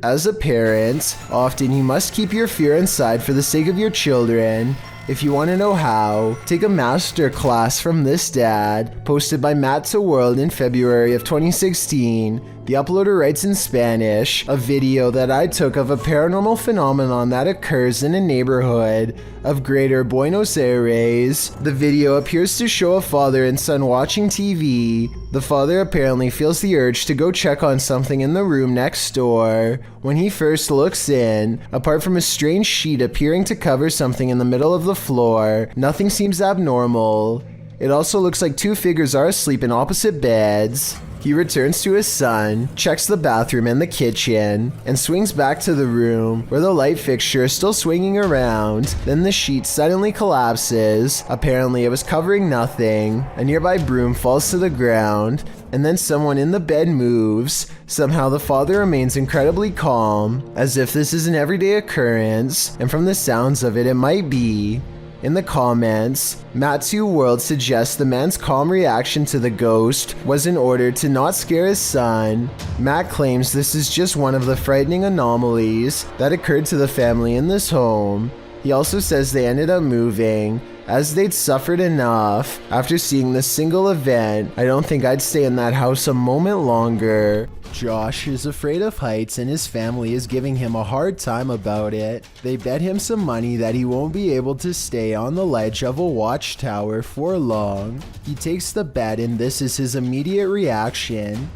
As a parent, often you must keep your fear inside for the sake of your children. If you want to know how, take a master class from this dad, posted by Matt to World in February of 2016. The uploader writes in Spanish, a video that I took of a paranormal phenomenon that occurs in a neighborhood of Greater Buenos Aires. The video appears to show a father and son watching TV. The father apparently feels the urge to go check on something in the room next door. When he first looks in, apart from a strange sheet appearing to cover something in the middle of the floor, nothing seems abnormal. It also looks like two figures are asleep in opposite beds. He returns to his son, checks the bathroom and the kitchen, and swings back to the room where the light fixture is still swinging around. Then the sheet suddenly collapses. Apparently it was covering nothing. A nearby broom falls to the ground, and then someone in the bed moves. Somehow the father remains incredibly calm, as if this is an everyday occurrence, and from the sounds of it might be. In the comments, Matthew World suggests the man's calm reaction to the ghost was in order to not scare his son. Matt claims this is just one of the frightening anomalies that occurred to the family in this home. He also says they ended up moving, as they'd suffered enough. After seeing this single event, I don't think I'd stay in that house a moment longer. Josh is afraid of heights and his family is giving him a hard time about it. They bet him some money that he won't be able to stay on the ledge of a watchtower for long. He takes the bet and this is his immediate reaction.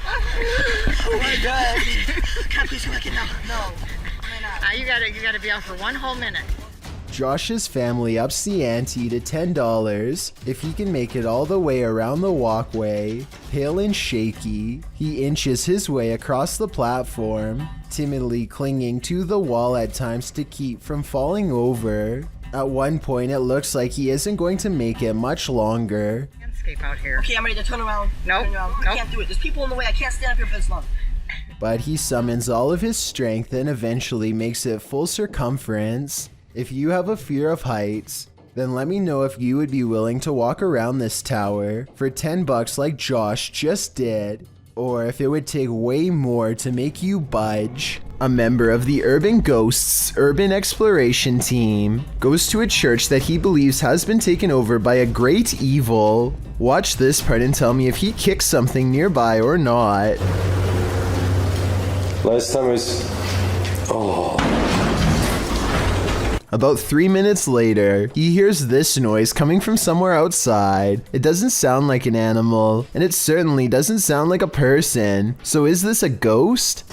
Oh my god. Can I please look it now? No. You gotta be out for 1 whole minute. Josh's family ups the ante to $10 if he can make it all the way around the walkway. Pale and shaky, he inches his way across the platform, timidly clinging to the wall at times to keep from falling over. At one point, it looks like he isn't going to make it much longer. Escape out here. Okay, I'm ready to turn around. Nope. Turn around. I can't do it. There's people in the way. I can't stand up here for this long. But he summons all of his strength and eventually makes it full circumference. If you have a fear of heights, then let me know if you would be willing to walk around this tower for $10 like Josh just did, or if it would take way more to make you budge. A member of the Urban Ghosts Urban Exploration Team goes to a church that he believes has been taken over by a great evil. Watch this part and tell me if he kicks something nearby or not. Last time was... Oh... About 3 minutes later, he hears this noise coming from somewhere outside. It doesn't sound like an animal, and it certainly doesn't sound like a person. So is this a ghost?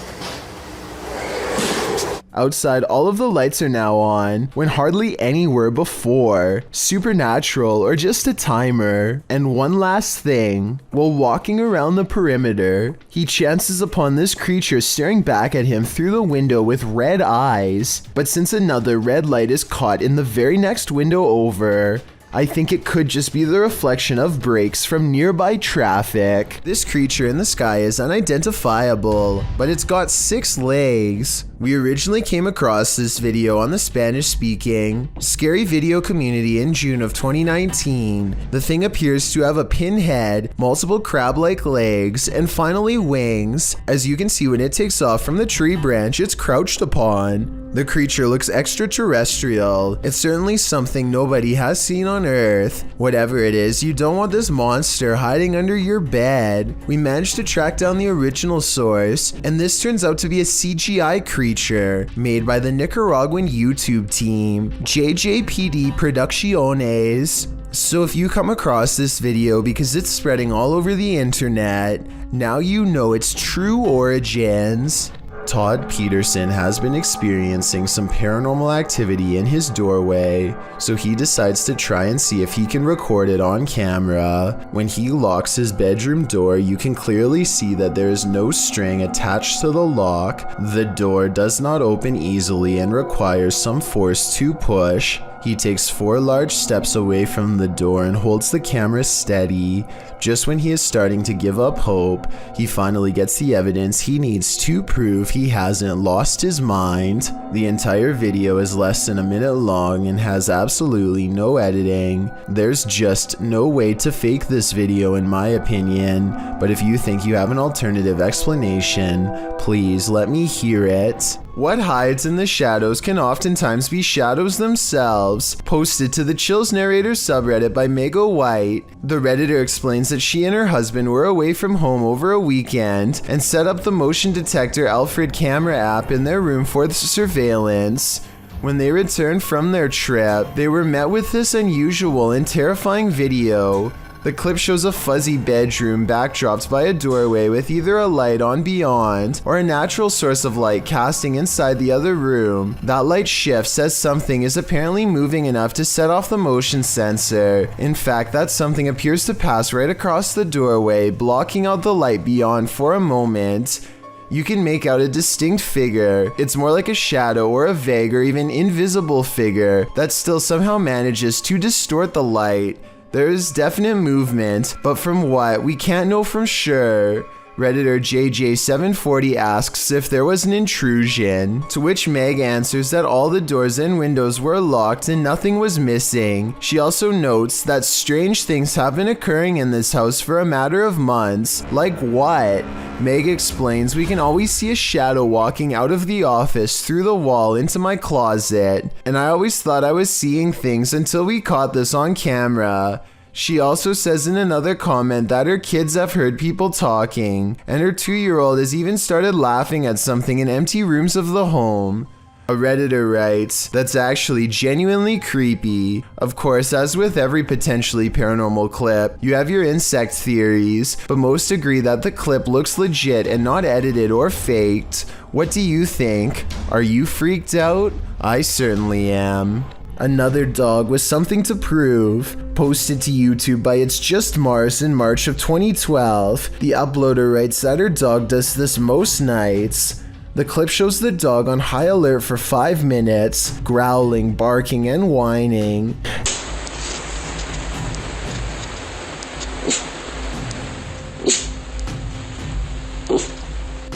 Outside, all of the lights are now on, when hardly any were before. Supernatural or just a timer. And one last thing, while walking around the perimeter, he chances upon this creature staring back at him through the window with red eyes. But since another red light is caught in the very next window over, I think it could just be the reflection of brakes from nearby traffic. This creature in the sky is unidentifiable, but it's got 6 legs. We originally came across this video on the Spanish-speaking Scary Video community in June of 2019. The thing appears to have a pin head, multiple crab-like legs, and finally wings. As you can see when it takes off from the tree branch it's crouched upon. The creature looks extraterrestrial. It's certainly something nobody has seen on Earth. Whatever it is, you don't want this monster hiding under your bed. We managed to track down the original source, and this turns out to be a CGI creature made by the Nicaraguan YouTube team, JJPD Producciones. So if you come across this video because it's spreading all over the internet, now you know its true origins. Todd Peterson has been experiencing some paranormal activity in his doorway, so he decides to try and see if he can record it on camera. When he locks his bedroom door, you can clearly see that there is no string attached to the lock. The door does not open easily and requires some force to push. He takes 4 large steps away from the door and holds the camera steady. Just when he is starting to give up hope, he finally gets the evidence he needs to prove he hasn't lost his mind. The entire video is less than a minute long and has absolutely no editing. There's just no way to fake this video in my opinion, but if you think you have an alternative explanation, please let me hear it. What hides in the shadows can oftentimes be shadows themselves. Posted to the Chills Narrator subreddit by Mego White, the Redditor explains that she and her husband were away from home over a weekend and set up the motion detector Alfred camera app in their room for the surveillance. When they returned from their trip, they were met with this unusual and terrifying video. The clip shows a fuzzy bedroom backdropped by a doorway with either a light on beyond or a natural source of light casting inside the other room. That light shifts as something is apparently moving enough to set off the motion sensor. In fact, that something appears to pass right across the doorway, blocking out the light beyond for a moment. You can make out a distinct figure. It's more like a shadow or a vague or even invisible figure that still somehow manages to distort the light. There is definite movement, but from what, we can't know for sure. Redditor JJ740 asks if there was an intrusion, to which Meg answers that all the doors and windows were locked and nothing was missing. She also notes that strange things have been occurring in this house for a matter of months. Like what? Meg explains we can always see a shadow walking out of the office through the wall into my closet, and I always thought I was seeing things until we caught this on camera. She also says in another comment that her kids have heard people talking, and her 2-year-old has even started laughing at something in empty rooms of the home. A Redditor writes, "That's actually genuinely creepy." Of course, as with every potentially paranormal clip, you have your insect theories, but most agree that the clip looks legit and not edited or faked. What do you think? Are you freaked out? I certainly am. Another dog with something to prove. Posted to YouTube by It's Just Mars in March of 2012. The uploader writes that her dog does this most nights. The clip shows the dog on high alert for 5 minutes, growling, barking, and whining.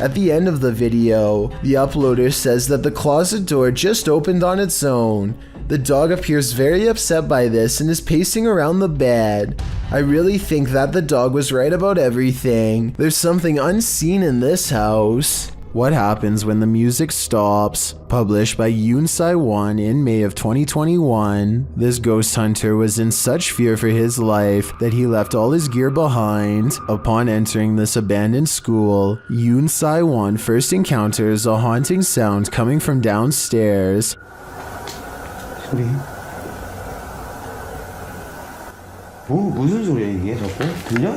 At the end of the video, the uploader says that the closet door just opened on its own. The dog appears very upset by this and is pacing around the bed. I really think that the dog was right about everything. There's something unseen in this house. What Happens When the Music Stops, published by Yoon-Sai-won in May of 2021. This ghost hunter was in such fear for his life that he left all his gear behind. Upon entering this abandoned school, Yoon-Sai-won first encounters a haunting sound coming from downstairs. 소리? 무슨 소리야 이게 자꾸? 들려?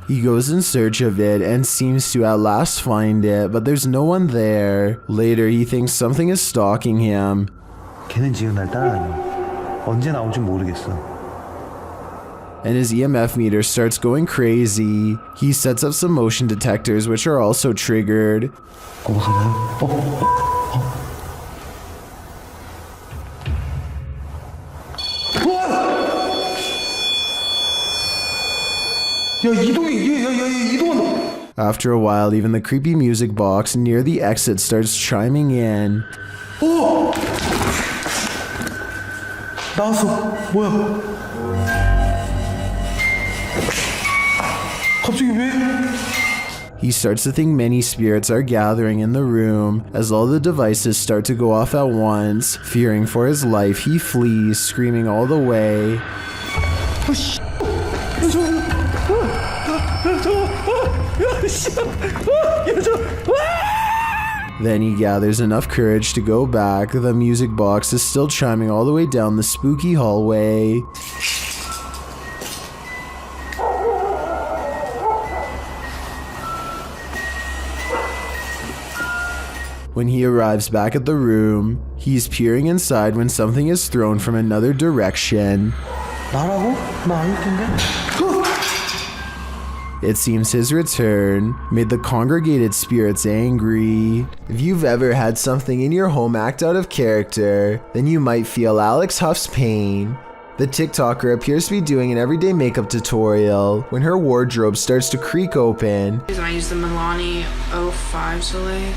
He goes in search of it and seems to at last find it, but there's no one there. Later, he thinks something is stalking him. 걔는 지금 날 따라다녀. 언제 나올지 모르겠어. And his EMF meter starts going crazy. He sets up some motion detectors, which are also triggered. After a while, even the creepy music box near the exit starts chiming in. 나왔어. 뭐야? 갑자기 왜? He starts to think many spirits are gathering in the room. As all the devices start to go off at once, fearing for his life, he flees, screaming all the way. Then he gathers enough courage to go back. The music box is still chiming all the way down the spooky hallway. When he arrives back at the room, he's peering inside when something is thrown from another direction. 나라고? 나 아닐 텐데? It seems his return made the congregated spirits angry. If you've ever had something in your home act out of character, then you might feel Alex Huff's pain. The TikToker appears to be doing an everyday makeup tutorial when her wardrobe starts to creak open. I use the Milani 05 Soleil,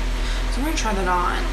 so I'm gonna try that on,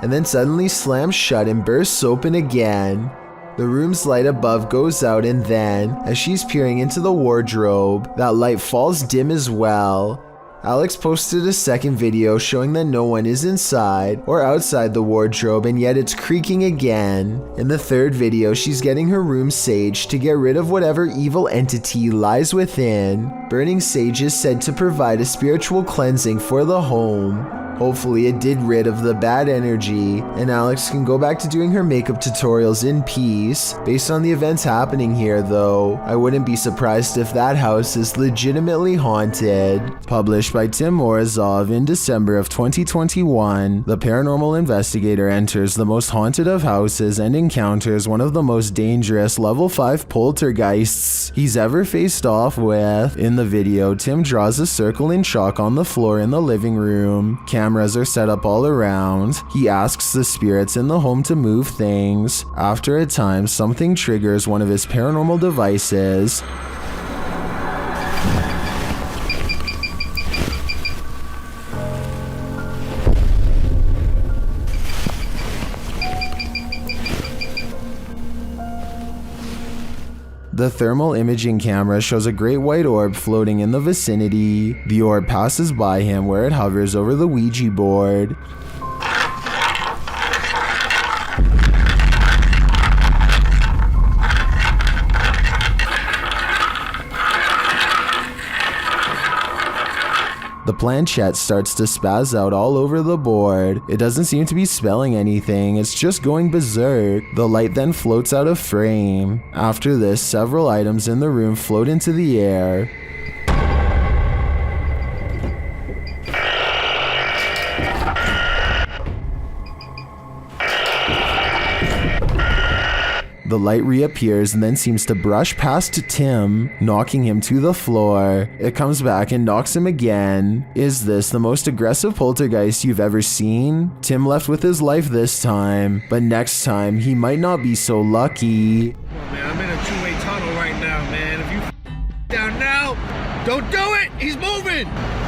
and then suddenly slams shut and bursts open again. The room's light above goes out, and then, as she's peering into the wardrobe, that light falls dim as well. Alex posted a second video showing that no one is inside or outside the wardrobe, and yet it's creaking again. In the third video, she's getting her room saged to get rid of whatever evil entity lies within. Burning sage is said to provide a spiritual cleansing for the home. Hopefully it did rid of the bad energy, and Alex can go back to doing her makeup tutorials in peace. Based on the events happening here though, I wouldn't be surprised if that house is legitimately haunted. Published by Tim Morozov in December of 2021, the paranormal investigator enters the most haunted of houses and encounters one of the most dangerous level 5 poltergeists he's ever faced off with. In the video, Tim draws a circle in chalk on the floor in the living room. Cameras are set up all around. He asks the spirits in the home to move things. After a time, something triggers one of his paranormal devices. The thermal imaging camera shows a great white orb floating in the vicinity. The orb passes by him where it hovers over the Ouija board. The planchette starts to spaz out all over the board. It doesn't seem to be spelling anything, it's just going berserk. The light then floats out of frame. After this, several items in the room float into the air. The light reappears and then seems to brush past Tim, knocking him to the floor. It comes back and knocks him again. Is this the most aggressive poltergeist you've ever seen? Tim left with his life this time, but next time he might not be so lucky. Come on, man, I'm in a two-way tunnel right now, man. If you down now, don't do it! He's moving!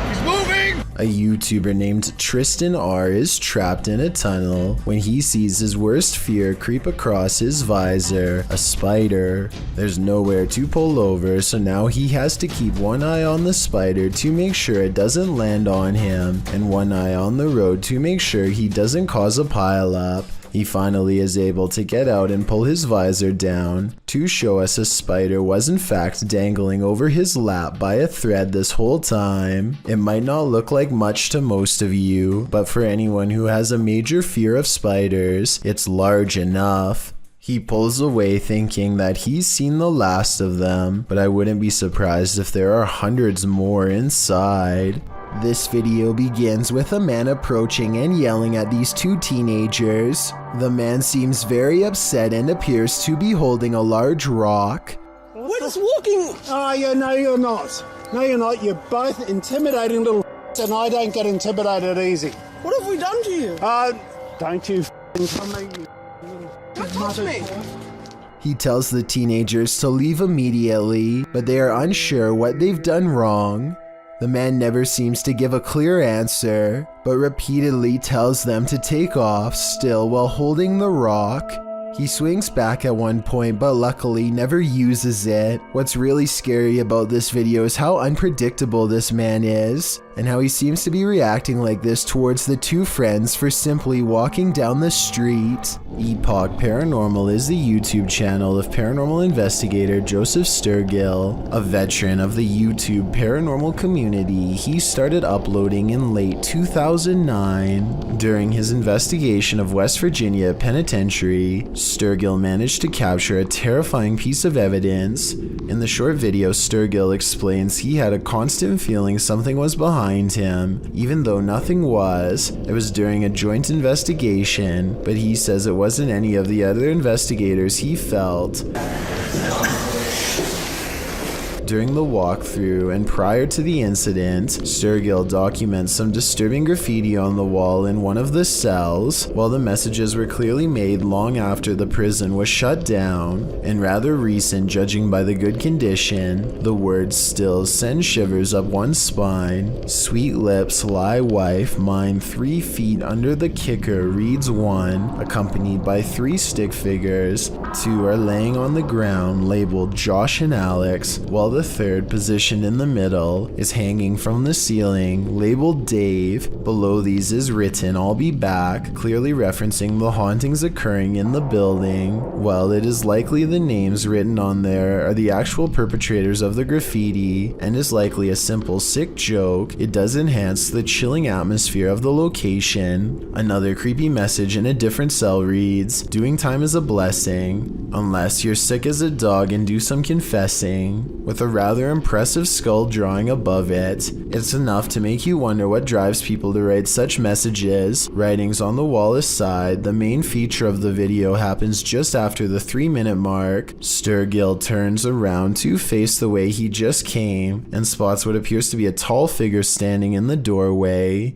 He's moving! A YouTuber named Tristan R is trapped in a tunnel when he sees his worst fear creep across his visor, a spider. There's nowhere to pull over, so now he has to keep one eye on the spider to make sure it doesn't land on him, and one eye on the road to make sure he doesn't cause a pileup. He finally is able to get out and pull his visor down to show us a spider was in fact dangling over his lap by a thread this whole time. It might not look like much to most of you, but for anyone who has a major fear of spiders, it's large enough. He pulls away thinking that he's seen the last of them, but I wouldn't be surprised if there are hundreds more inside. This video begins with a man approaching and yelling at these two teenagers. The man seems very upset and appears to be holding a large rock. We're just walking. Oh, yeah, no, you're not. No, you're not. You're both intimidating little and I don't get intimidated easy. What have we done to you? Don't you come me, you Don't touch me. He tells the teenagers to leave immediately, but they are unsure what they've done wrong. The man never seems to give a clear answer, but repeatedly tells them to take off, still while holding the rock. He swings back at one point, but luckily never uses it. What's really scary about this video is how unpredictable this man is, and how he seems to be reacting like this towards the two friends for simply walking down the street. Epoch Paranormal is the YouTube channel of paranormal investigator Joseph Sturgill, a veteran of the YouTube paranormal community. He started uploading in late 2009. During his investigation of West Virginia Penitentiary, Sturgill managed to capture a terrifying piece of evidence. In the short video, Sturgill explains he had a constant feeling something was behind him, even though nothing was. It was during a joint investigation, but he says it wasn't any of the other investigators he felt. During the walkthrough and prior to the incident, Sturgill documents some disturbing graffiti on the wall in one of the cells, while the messages were clearly made long after the prison was shut down, and rather recent judging by the good condition. The words still send shivers up one's spine. Sweet lips lie wife, mine 3 feet under the kicker reads 1, accompanied by 3 stick figures. 2 are laying on the ground labeled Josh and Alex, while the third, positioned in the middle, is hanging from the ceiling, labeled Dave. Below these is written, "I'll be back," clearly referencing the hauntings occurring in the building. While it is likely the names written on there are the actual perpetrators of the graffiti, and is likely a simple sick joke, it does enhance the chilling atmosphere of the location. Another creepy message in a different cell reads, "Doing time is a blessing, unless you're sick as a dog and do some confessing," with a rather impressive skull drawing above it. It's enough to make you wonder what drives people to write such messages. Writings on the wall aside, the main feature of the video happens just after the 3-minute mark. Sturgill turns around to face the way he just came and spots what appears to be a tall figure standing in the doorway.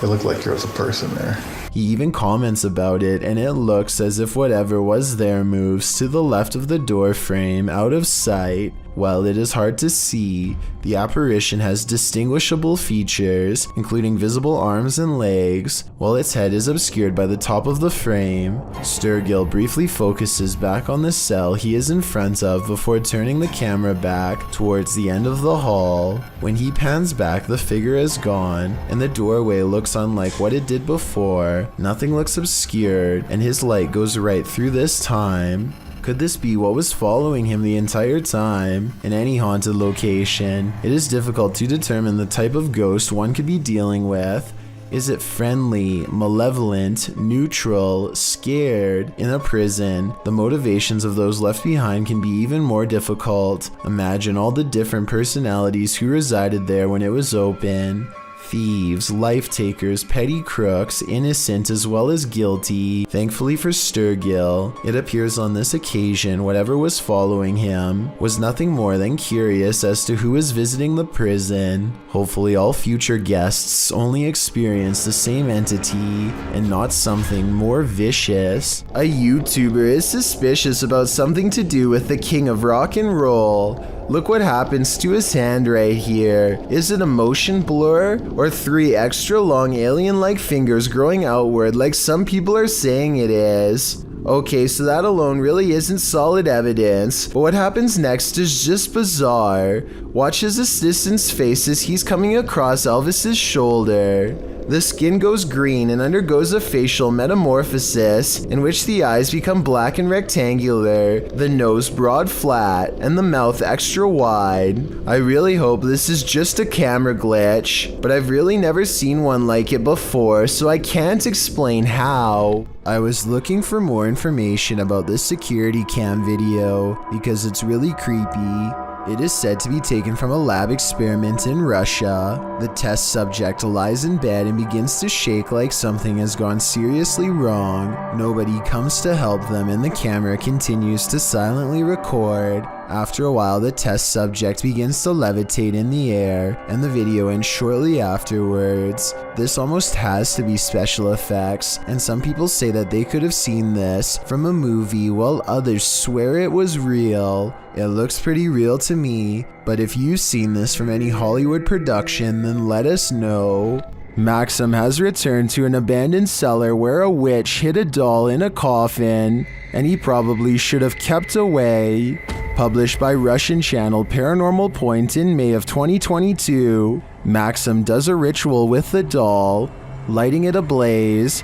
It looked like there was a person there. He even comments about it, and it looks as if whatever was there moves to the left of the door frame, out of sight. While it is hard to see, the apparition has distinguishable features, including visible arms and legs, while its head is obscured by the top of the frame. Sturgill briefly focuses back on the cell he is in front of before turning the camera back towards the end of the hall. When he pans back, the figure is gone, and the doorway looks unlike what it did before. Nothing looks obscured, and his light goes right through this time. Could this be what was following him the entire time? In any haunted location, it is difficult to determine the type of ghost one could be dealing with. Is it friendly, malevolent, neutral, scared? In a prison, the motivations of those left behind can be even more difficult. Imagine all the different personalities who resided there when it was open. Thieves, life takers, petty crooks, innocent as well as guilty. Thankfully for Sturgill, it appears on this occasion whatever was following him was nothing more than curious as to who was visiting the prison. Hopefully all future guests only experience the same entity and not something more vicious. A YouTuber is suspicious about something to do with the king of rock and roll. Look what happens to his hand right here. Is it a motion blur or 3 extra long alien-like fingers growing outward like some people are saying it is? Okay, so that alone really isn't solid evidence, but what happens next is just bizarre. Watch his assistant's face as he's coming across Elvis's shoulder. The skin goes green and undergoes a facial metamorphosis in which the eyes become black and rectangular, the nose broad flat, and the mouth extra wide. I really hope this is just a camera glitch, but I've really never seen one like it before, so I can't explain how. I was looking for more information about this security cam video because it's really creepy. It is said to be taken from a lab experiment in Russia. The test subject lies in bed and begins to shake like something has gone seriously wrong. Nobody comes to help them and the camera continues to silently record. After a while, the test subject begins to levitate in the air, and the video ends shortly afterwards. This almost has to be special effects, and some people say that they could have seen this from a movie while others swear it was real. It looks pretty real to me, but if you've seen this from any Hollywood production, then let us know. Maxim has returned to an abandoned cellar where a witch hid a doll in a coffin, and he probably should have kept away. Published by Russian channel Paranormal Point in May of 2022, Maxim does a ritual with the doll, lighting it ablaze.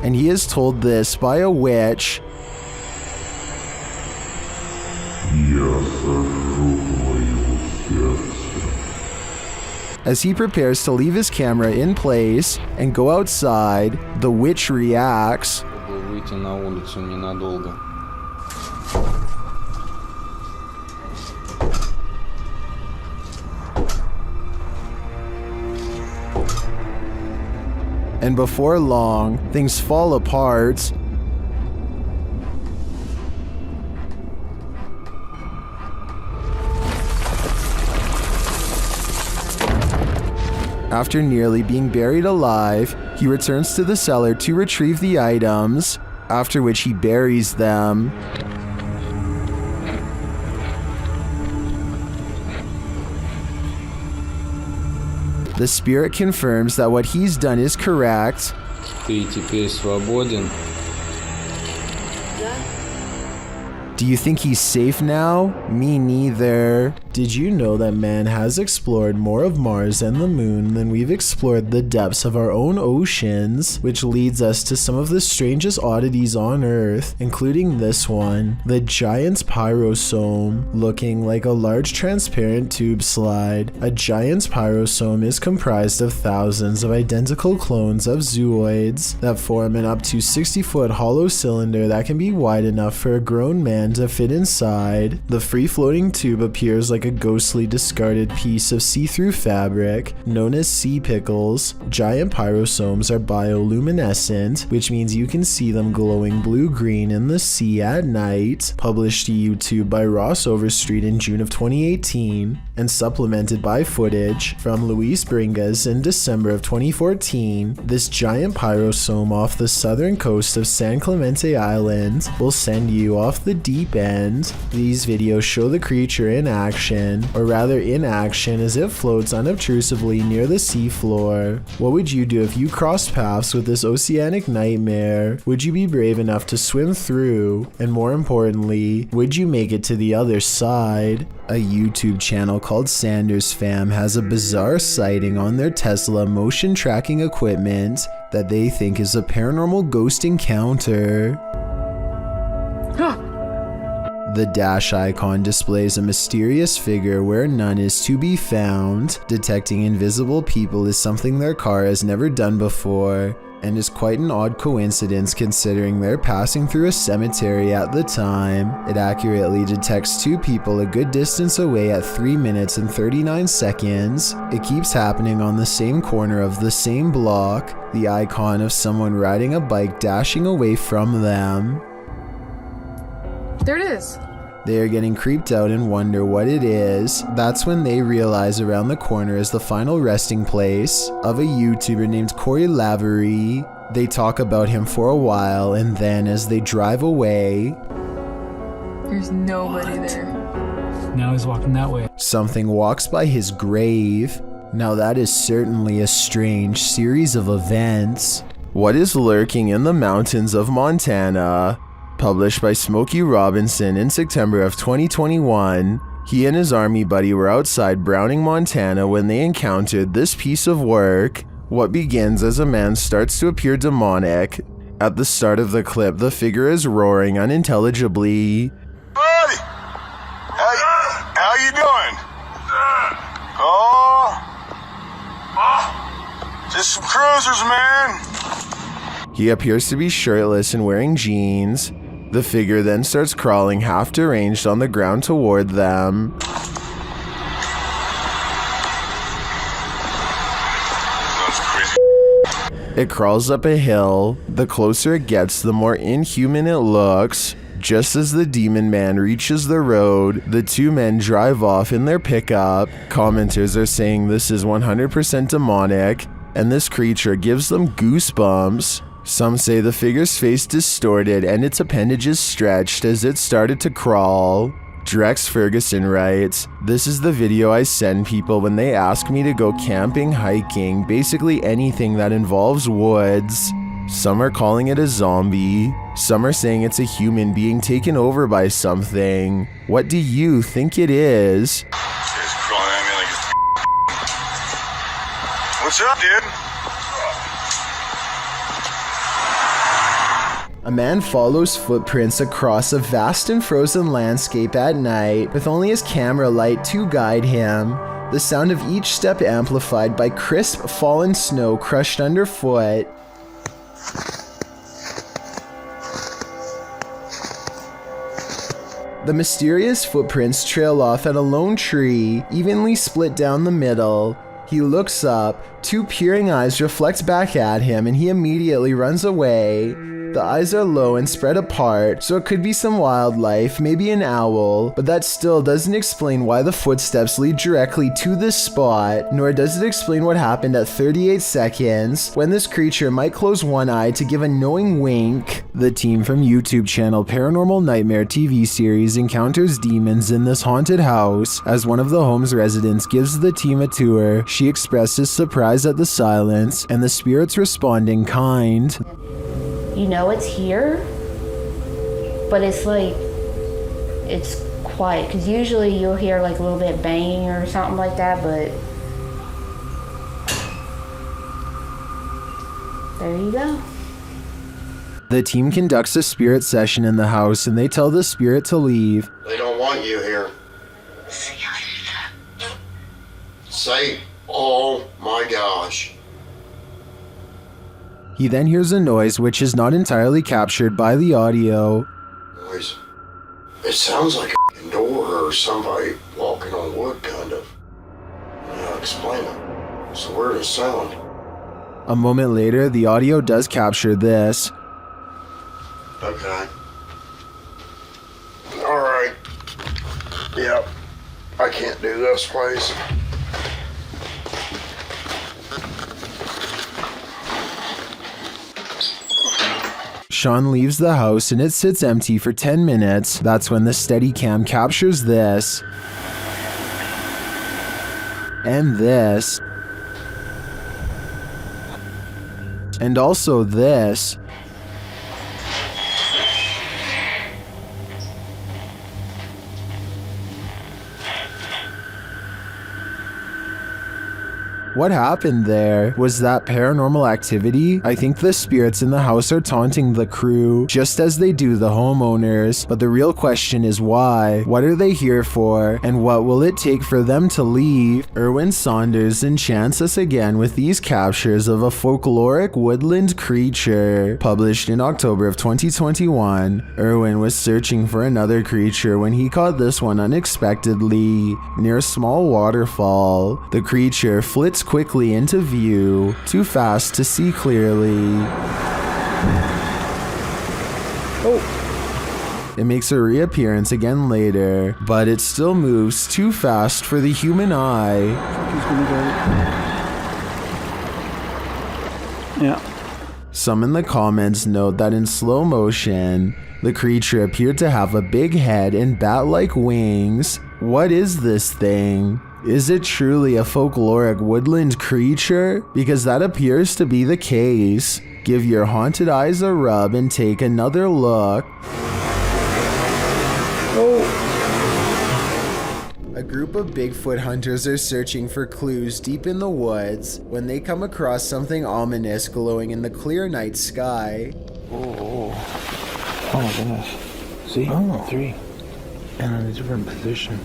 And he is told this by a witch. Yes, sir. As he prepares to leave his camera in place and go outside, the witch reacts. Выйти на улицу ненадолго. And before long, things fall apart. After nearly being buried alive, he returns to the cellar to retrieve the items, after which he buries them. The spirit confirms that what he's done is correct. Ты теперь свободен. Do you think he's safe now? Me neither. Did you know that man has explored more of Mars and the moon than we've explored the depths of our own oceans, which leads us to some of the strangest oddities on Earth, including this one, the giant's pyrosome, looking like a large transparent tube slide. A giant's pyrosome is comprised of thousands of identical clones of zooids that form an up to 60-foot hollow cylinder that can be wide enough for a grown man to fit inside. The free-floating tube appears like a ghostly discarded piece of see-through fabric known as sea pickles. Giant pyrosomes are bioluminescent, which means you can see them glowing blue-green in the sea at night. Published to YouTube by Ross Overstreet in June of 2018 and supplemented by footage from Luis Bringas in December of 2014. This giant pyrosome off the southern coast of San Clemente Island will send you off the deep end. These videos show the creature in action, or rather inaction, as it floats unobtrusively near the seafloor. What would you do if you crossed paths with this oceanic nightmare? Would you be brave enough to swim through? And more importantly, would you make it to the other side? A YouTube channel called Sanders Fam has a bizarre sighting on their Tesla motion tracking equipment that they think is a paranormal ghost encounter. The dash icon displays a mysterious figure where none is to be found. Detecting invisible people is something their car has never done before, and is quite an odd coincidence considering they're passing through a cemetery at the time. It accurately detects two people a good distance away at 3 minutes and 39 seconds. It keeps happening on the same corner of the same block, the icon of someone riding a bike dashing away from them. There it is. They are getting creeped out and wonder what it is. That's when they realize around the corner is the final resting place of a YouTuber named Corey Lavery. They talk about him for a while, and then as they drive away, There's nobody there. Now he's walking that way. something walks by his grave. Now that is certainly a strange series of events. What is lurking in the mountains of Montana? Published by Smokey Robinson in September of 2021, he and his army buddy were outside Browning, Montana when they encountered this piece of work. What begins as a man starts to appear demonic. At the start of the clip, the figure is roaring unintelligibly. Buddy! How you doing? Just some cruisers, man. He appears to be shirtless and wearing jeans. The figure then starts crawling half deranged on the ground toward them. It crawls up a hill. The closer it gets, the more inhuman it looks. Just as the demon man reaches the road, the two men drive off in their pickup. Commenters are saying this is 100% demonic, and this creature gives them goosebumps. Some say the figure's face distorted and its appendages stretched as it started to crawl. Drex Ferguson writes, "This is the video I send people when they ask me to go camping, hiking, basically anything that involves woods. Some are calling it a zombie. Some are saying it's a human being taken over by something. What do you think it is?" It's crawling at me like it's... What's up, dude? A man follows footprints across a vast and frozen landscape at night with only his camera light to guide him. the sound of each step amplified by crisp fallen snow crushed underfoot. The mysterious footprints trail off at a lone tree, evenly split down the middle. He looks up, two peering eyes reflect back at him, and he immediately runs away. The eyes are low and spread apart, so it could be some wildlife, maybe an owl, but that still doesn't explain why the footsteps lead directly to this spot, nor does it explain what happened at 38 seconds, when this creature might close one eye to give a knowing wink. The team from YouTube channel Paranormal Nightmare TV series encounters demons in this haunted house. As one of the home's residents gives the team a tour, she expresses surprise at the silence, and the spirits respond in kind. You know it's here, but it's like, it's quiet, because usually you'll hear like a little bit of banging or something like that, but there you go. The team conducts a spirit session in the house, and they tell the spirit to leave. They don't want you here. Say, oh my gosh. He then hears a noise which is not entirely captured by the audio. Noise. It sounds like a door or somebody walking on wood, kind of. Yeah, explain it. So where does sound? A moment later, the audio does capture this. Okay. Alright. Yep. I can't do this place. Sean leaves the house and it sits empty for 10 minutes. That's when the Steadicam captures this. And this. And also this. What happened there? Was that paranormal activity? I think the spirits in the house are taunting the crew, just as they do the homeowners. But the real question is why? What are they here for? And what will it take for them to leave? Erwin Saunders enchants us again with these captures of a folkloric woodland creature. Published in October of 2021, Erwin was searching for another creature when he caught this one unexpectedly near a small waterfall. The creature flits quickly into view, too fast to see clearly. It makes a reappearance again later, but it still moves too fast for the human eye. Yeah. Some in the comments note that in slow motion, the creature appeared to have a big head and bat-like wings. What is this thing? Is it truly a folkloric woodland creature? Because that appears to be the case. Give your haunted eyes a rub and take another look. A group of Bigfoot hunters are searching for clues deep in the woods when they come across something ominous glowing in the clear night sky. Oh my goodness. See? Oh. 3. And in a different position.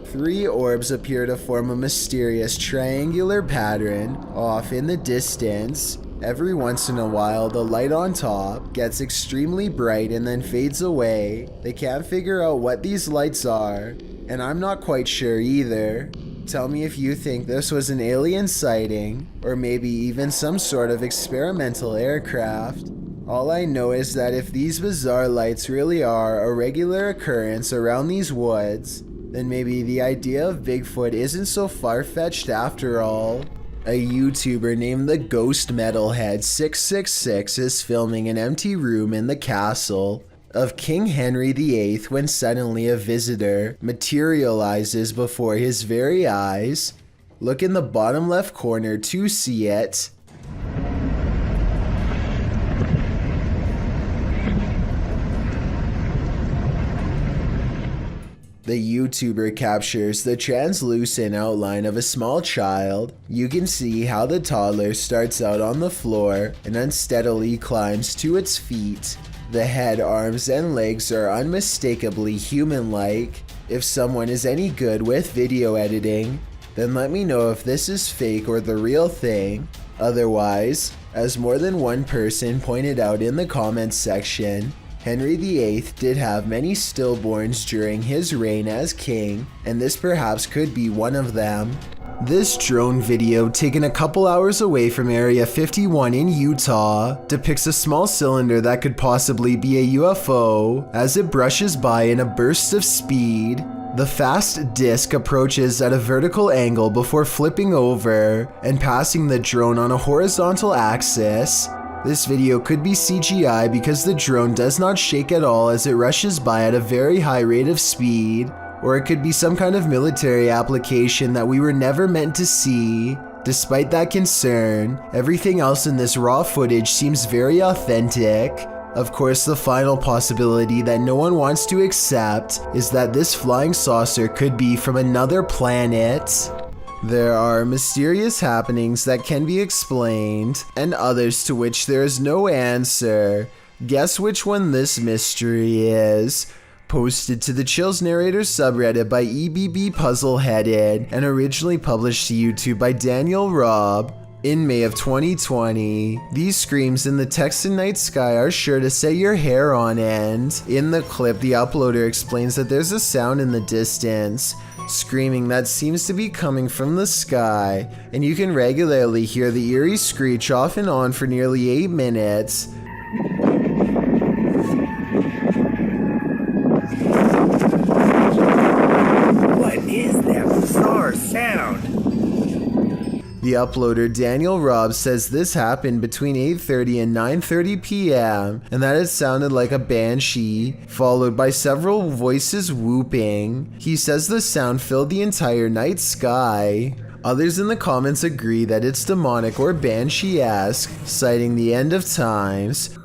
3 orbs appear to form a mysterious triangular pattern off in the distance. Every once in a while, the light on top gets extremely bright and then fades away. They can't figure out what these lights are, and I'm not quite sure either. Tell me if you think this was an alien sighting, or maybe even some sort of experimental aircraft. All I know is that if these bizarre lights really are a regular occurrence around these woods, then maybe the idea of Bigfoot isn't so far-fetched after all. A YouTuber named the Ghost Metalhead 666 is filming an empty room in the castle of King Henry VIII when suddenly a visitor materializes before his very eyes. Look in the bottom left corner to see it. The YouTuber captures the translucent outline of a small child. You can see how the toddler starts out on the floor and unsteadily climbs to its feet. The head, arms, and legs are unmistakably human-like. If someone is any good with video editing, then let me know if this is fake or the real thing. Otherwise, as more than one person pointed out in the comments section, Henry VIII did have many stillborns during his reign as king, and this perhaps could be one of them. This drone video, taken a couple hours away from Area 51 in Utah, depicts a small cylinder that could possibly be a UFO as it brushes by in a burst of speed. The fast disc approaches at a vertical angle before flipping over and passing the drone on a horizontal axis. This video could be CGI because the drone does not shake at all as it rushes by at a very high rate of speed, or it could be some kind of military application that we were never meant to see. Despite that concern, everything else in this raw footage seems very authentic. Of course, the final possibility that no one wants to accept is that this flying saucer could be from another planet. There are mysterious happenings that can be explained, and others to which there is no answer. Guess which one this mystery is? Posted to the Chills Narrator subreddit by EBB Puzzleheaded and originally published to YouTube by Daniel Robb. In May of 2020, these screams in the Texan night sky are sure to set your hair on end. In the clip, the uploader explains that there's a sound in the distance, screaming that seems to be coming from the sky, and you can regularly hear the eerie screech off and on for nearly 8 minutes. What is that bizarre sound? The uploader Daniel Robb says this happened between 8:30 and 9:30 p.m. and that it sounded like a banshee, followed by several voices whooping. He says the sound filled the entire night sky. Others in the comments agree that it's demonic or banshee-esque, citing the end of times.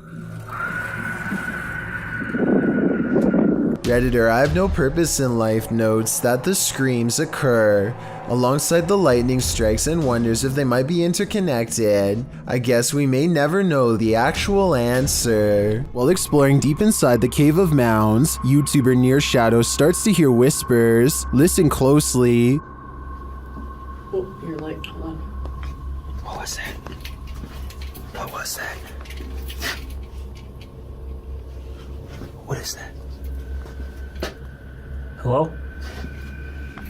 Redditor I Have No Purpose in Life notes that the screams occur alongside the lightning strikes and wonders if they might be interconnected. I guess we may never know the actual answer. While exploring deep inside the Cave of Mounds, YouTuber Near Shadow starts to hear whispers. Listen closely. Oh, your light, hold on. What was that? What was that? What is that? Hello?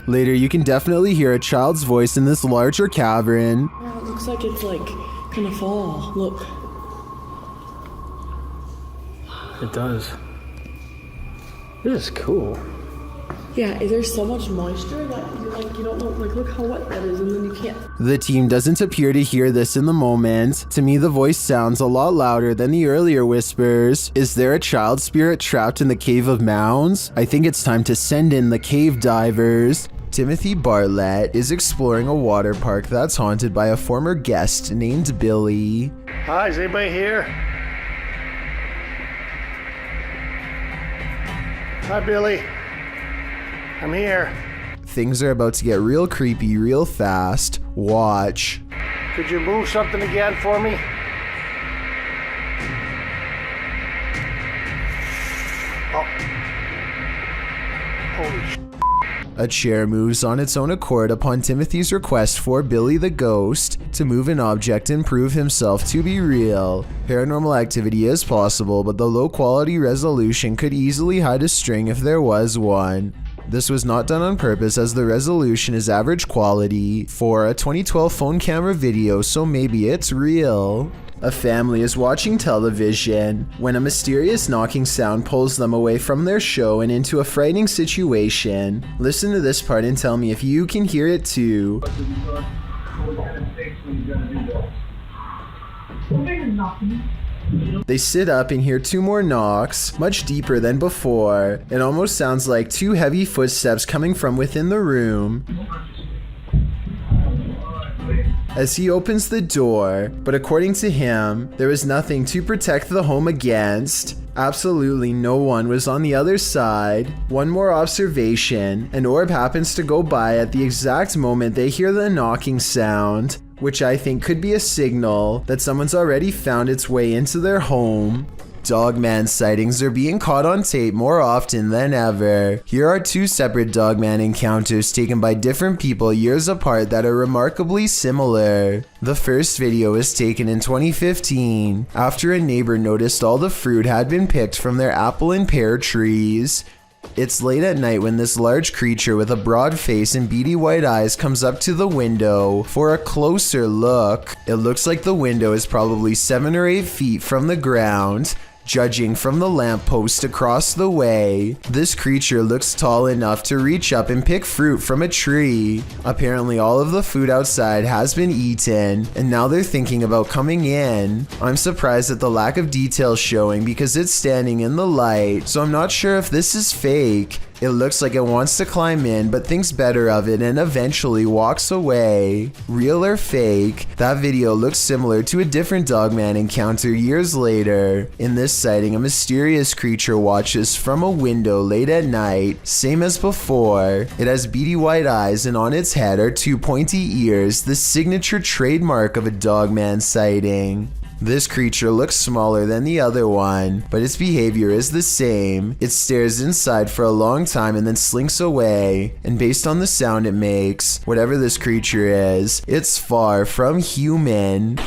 Later, you can definitely hear a child's voice in this larger cavern. Yeah, it looks like it's like gonna fall. Look. It does. This is cool. Yeah, there's so much moisture that you don't know, like look how wet that is and then you can't. The team doesn't appear to hear this in the moment. To me, the voice sounds a lot louder than the earlier whispers. Is there a child spirit trapped in the Cave of Mounds? I think it's time to send in the cave divers. Timothy Bartlett is exploring a water park that's haunted by a former guest named Billy. Hi, is anybody here? Hi, Billy. I'm here. Things are about to get real creepy real fast. Watch. Could you move something again for me? Oh. Holy sh**. A chair moves on its own accord upon Timothy's request for Billy the Ghost to move an object and prove himself to be real. Paranormal activity is possible, but the low quality resolution could easily hide a string if there was one. This was not done on purpose as the resolution is average quality for a 2012 phone camera video, so maybe it's real. A family is watching television when a mysterious knocking sound pulls them away from their show and into a frightening situation. Listen to this part and tell me if you can hear it too. They sit up and hear 2 more knocks, much deeper than before. It almost sounds like 2 heavy footsteps coming from within the room. As he opens the door, but according to him, there was nothing to protect the home against. Absolutely no one was on the other side. One more observation, an orb happens to go by at the exact moment they hear the knocking sound, which I think could be a signal that someone's already found its way into their home. Dogman sightings are being caught on tape more often than ever. Here are two separate Dogman encounters taken by different people years apart that are remarkably similar. The first video was taken in 2015 after a neighbor noticed all the fruit had been picked from their apple and pear trees. It's late at night when this large creature with a broad face and beady white eyes comes up to the window for a closer look. It looks like the window is probably 7 or 8 feet from the ground. Judging from the lamppost across the way, this creature looks tall enough to reach up and pick fruit from a tree. Apparently all of the food outside has been eaten, and now they're thinking about coming in. I'm surprised at the lack of detail showing because it's standing in the light, so I'm not sure if this is fake. It looks like it wants to climb in but thinks better of it and eventually walks away. Real or fake, that video looks similar to a different Dogman encounter years later. In this sighting, a mysterious creature watches from a window late at night, same as before. It has beady white eyes and on its head are 2 pointy ears, the signature trademark of a Dogman sighting. This creature looks smaller than the other one, but its behavior is the same. It stares inside for a long time and then slinks away, and based on the sound it makes, whatever this creature is, it's far from human.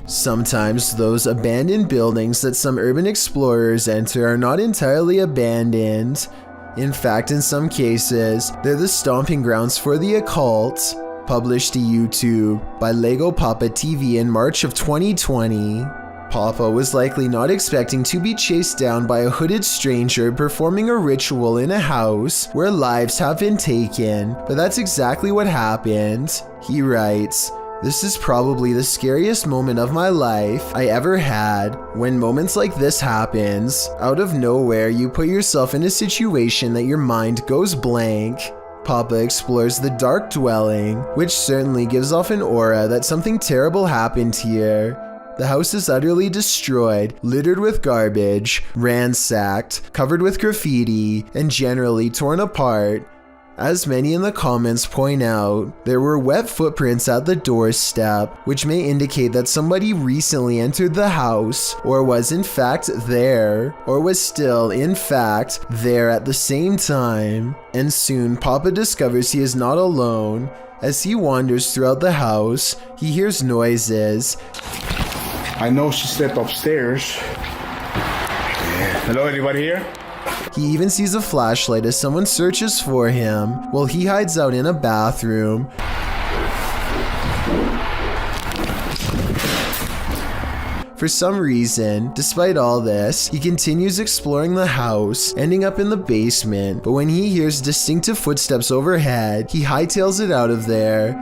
Sometimes those abandoned buildings that some urban explorers enter are not entirely abandoned. In fact, in some cases, they're the stomping grounds for the occult. Published to YouTube by Lego Papa TV in March of 2020. Papa was likely not expecting to be chased down by a hooded stranger performing a ritual in a house where lives have been taken, but that's exactly what happened. He writes, "This is probably the scariest moment of my life I ever had. When moments like this happens, out of nowhere you put yourself in a situation that your mind goes blank." Papa explores the dark dwelling, which certainly gives off an aura that something terrible happened here. The house is utterly destroyed, littered with garbage, ransacked, covered with graffiti, and generally torn apart. As many in the comments point out, there were wet footprints at the doorstep, which may indicate that somebody recently entered the house, or was in fact there, or was still in fact there at the same time. And soon Papa discovers he is not alone. As he wanders throughout the house, he hears noises. I know she stepped upstairs. Hello, anybody here? He even sees a flashlight as someone searches for him while he hides out in a bathroom. For some reason, despite all this, he continues exploring the house, ending up in the basement, but when he hears distinctive footsteps overhead, he hightails it out of there.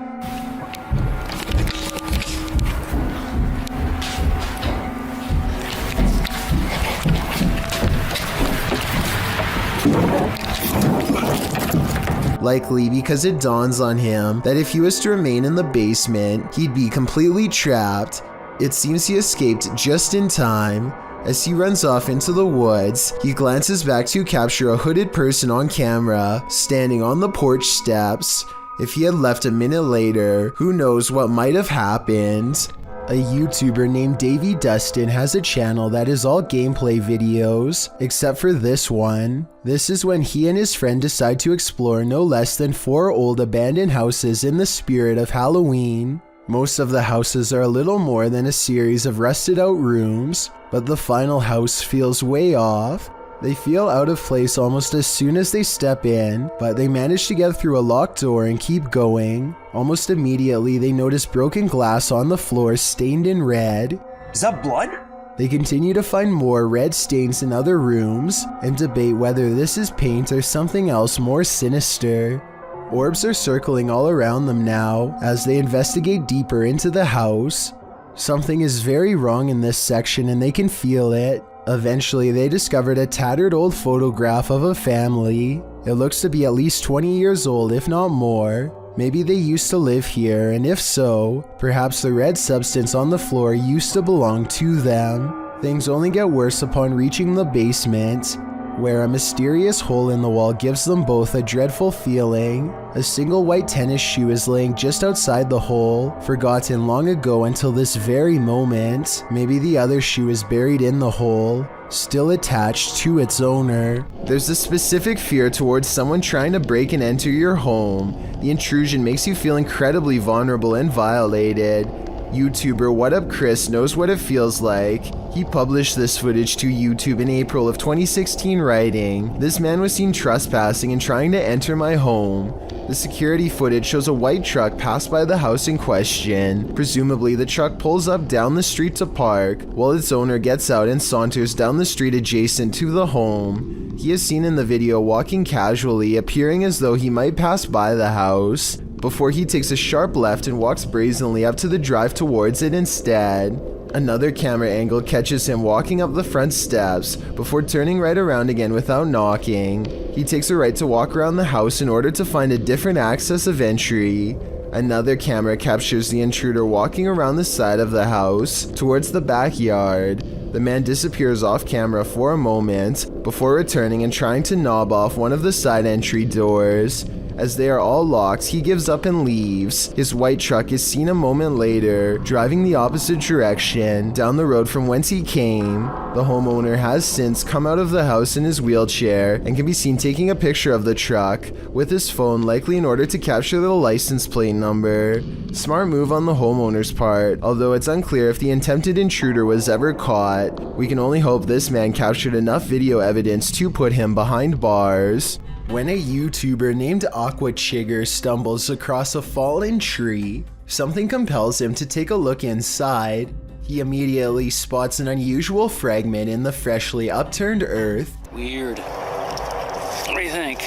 Likely because it dawns on him that if he was to remain in the basement, he'd be completely trapped. It seems he escaped just in time. As he runs off into the woods, he glances back to capture a hooded person on camera, standing on the porch steps. If he had left a minute later, who knows what might have happened. A YouTuber named Davey Dustin has a channel that is all gameplay videos, except for this one. This is when he and his friend decide to explore no less than 4 old abandoned houses in the spirit of Halloween. Most of the houses are a little more than a series of rusted out rooms, but the final house feels way off. They feel out of place almost as soon as they step in, but they manage to get through a locked door and keep going. Almost immediately, they notice broken glass on the floor stained in red. Is that blood? They continue to find more red stains in other rooms and debate whether this is paint or something else more sinister. Orbs are circling all around them now as they investigate deeper into the house. Something is very wrong in this section and they can feel it. Eventually, they discovered a tattered old photograph of a family. It looks to be at least 20 years old, if not more. Maybe they used to live here, and if so, perhaps the red substance on the floor used to belong to them. Things only get worse upon reaching the basement. where a mysterious hole in the wall gives them both a dreadful feeling. A single white tennis shoe is laying just outside the hole, forgotten long ago until this very moment. Maybe the other shoe is buried in the hole, still attached to its owner. There's a specific fear towards someone trying to break and enter your home. The intrusion makes you feel incredibly vulnerable and violated. YouTuber What Up Chris knows what it feels like. He published this footage to YouTube in April of 2016, writing, "This man was seen trespassing and trying to enter my home." The security footage shows a white truck pass by the house in question. Presumably, the truck pulls up down the street to park, while its owner gets out and saunters down the street adjacent to the home. He is seen in the video walking casually, appearing as though he might pass by the house, before he takes a sharp left and walks brazenly up to the drive towards it instead. Another camera angle catches him walking up the front steps before turning right around again without knocking. He takes a right to walk around the house in order to find a different access of entry. Another camera captures the intruder walking around the side of the house towards the backyard. The man disappears off camera for a moment before returning and trying to knob off one of the side entry doors. As they are all locked, he gives up and leaves. His white truck is seen a moment later, driving the opposite direction, down the road from whence he came. The homeowner has since come out of the house in his wheelchair and can be seen taking a picture of the truck with his phone, likely in order to capture the license plate number. Smart move on the homeowner's part, although it's unclear if the attempted intruder was ever caught. We can only hope this man captured enough video evidence to put him behind bars. When a YouTuber named Aquachigger stumbles across a fallen tree, something compels him to take a look inside. He immediately spots an unusual fragment in the freshly upturned earth. Weird. What do you think?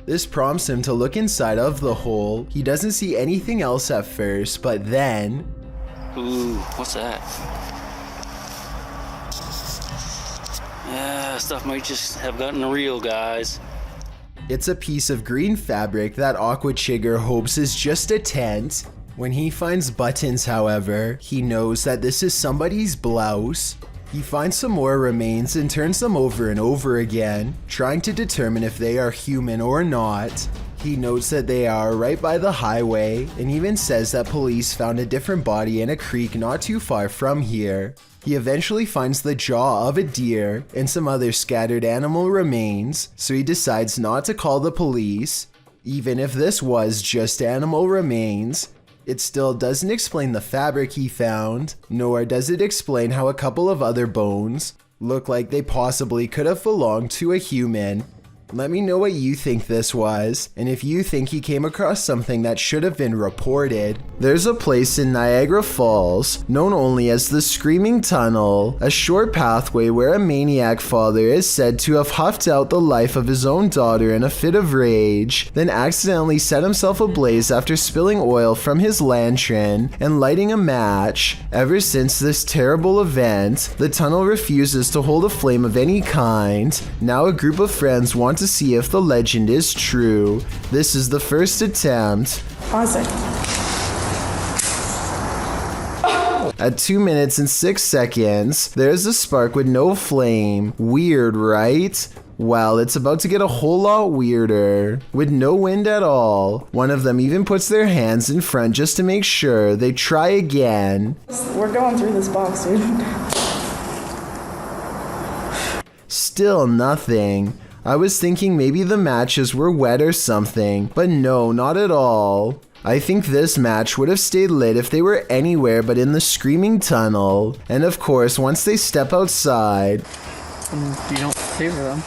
This prompts him to look inside of the hole. He doesn't see anything else at first, but then... Ooh, what's that? Stuff might just have gotten real, guys. It's a piece of green fabric that Aquachigger hopes is just a tent. When he finds buttons, however, he knows that this is somebody's blouse. He finds some more remains and turns them over and over again, trying to determine if they are human or not. He notes that they are right by the highway, and even says that police found a different body in a creek not too far from here. He eventually finds the jaw of a deer and some other scattered animal remains, so he decides not to call the police. Even if this was just animal remains, it still doesn't explain the fabric he found, nor does it explain how a couple of other bones look like they possibly could have belonged to a human. Let me know what you think this was, and if you think he came across something that should have been reported. There's a place in Niagara Falls, known only as the Screaming Tunnel, a short pathway where a maniac father is said to have huffed out the life of his own daughter in a fit of rage, then accidentally set himself ablaze after spilling oil from his lantern and lighting a match. Ever since this terrible event, the tunnel refuses to hold a flame of any kind. Now a group of friends want to see if the legend is true. This is the first attempt. Pause it. At 2 minutes and 6 seconds, there's a spark with no flame. Weird, right? Well, it's about to get a whole lot weirder. With no wind at all. One of them even puts their hands in front just to make sure. They try again. We're going through this box, dude. Still nothing. I was thinking maybe the matches were wet or something, but no, not at all. I think this match would have stayed lit if they were anywhere but in the Screaming Tunnel. And of course, once they step outside... You don't favor them.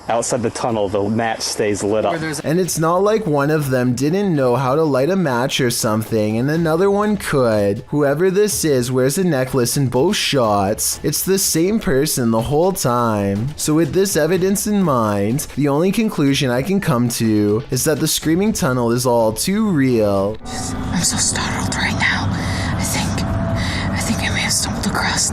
Outside the tunnel, the match stays lit up. And it's not like one of them didn't know how to light a match or something, and another one could. Whoever this is wears a necklace in both shots. It's the same person the whole time. So with this evidence in mind, the only conclusion I can come to is that the Screaming Tunnel is all too real. I'm so startled right now. I think I may have stumbled across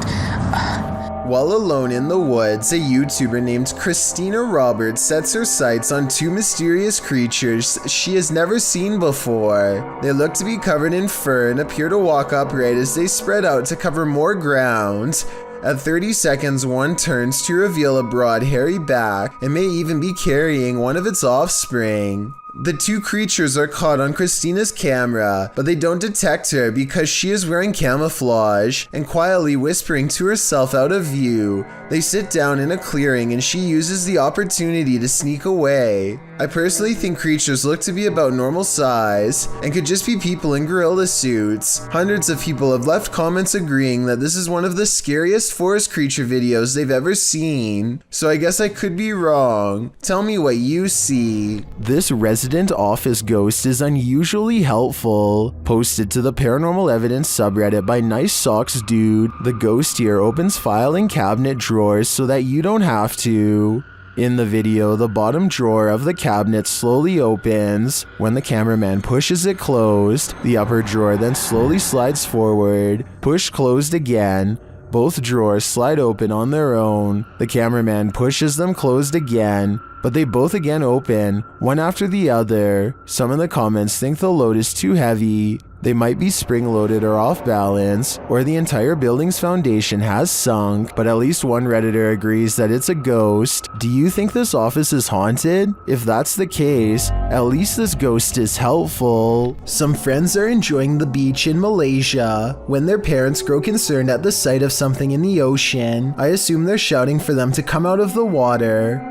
While alone in the woods, a YouTuber named Christina Roberts sets her sights on two mysterious creatures she has never seen before. They look to be covered in fur and appear to walk upright as they spread out to cover more ground. At 30 seconds, one turns to reveal a broad, hairy back and may even be carrying one of its offspring. The two creatures are caught on Christina's camera, but they don't detect her because she is wearing camouflage and quietly whispering to herself out of view. They sit down in a clearing and she uses the opportunity to sneak away. I personally think creatures look to be about normal size and could just be people in gorilla suits. Hundreds of people have left comments agreeing that this is one of the scariest forest creature videos they've ever seen. So I guess I could be wrong. Tell me what you see. This resident office ghost is unusually helpful. Posted to the Paranormal Evidence subreddit by Nice Socks Dude, the ghost here opens filing cabinet drawers so that you don't have to. In the video, the bottom drawer of the cabinet slowly opens. When the cameraman pushes it closed, the upper drawer then slowly slides forward. Push closed again. Both drawers slide open on their own. The cameraman pushes them closed again, but they both again open, one after the other. Some in the comments think the load is too heavy. They might be spring-loaded or off balance, or the entire building's foundation has sunk, but at least one Redditor agrees that it's a ghost. Do you think this office is haunted? If that's the case, at least this ghost is helpful. Some friends are enjoying the beach in Malaysia when their parents grow concerned at the sight of something in the ocean. I assume they're shouting for them to come out of the water.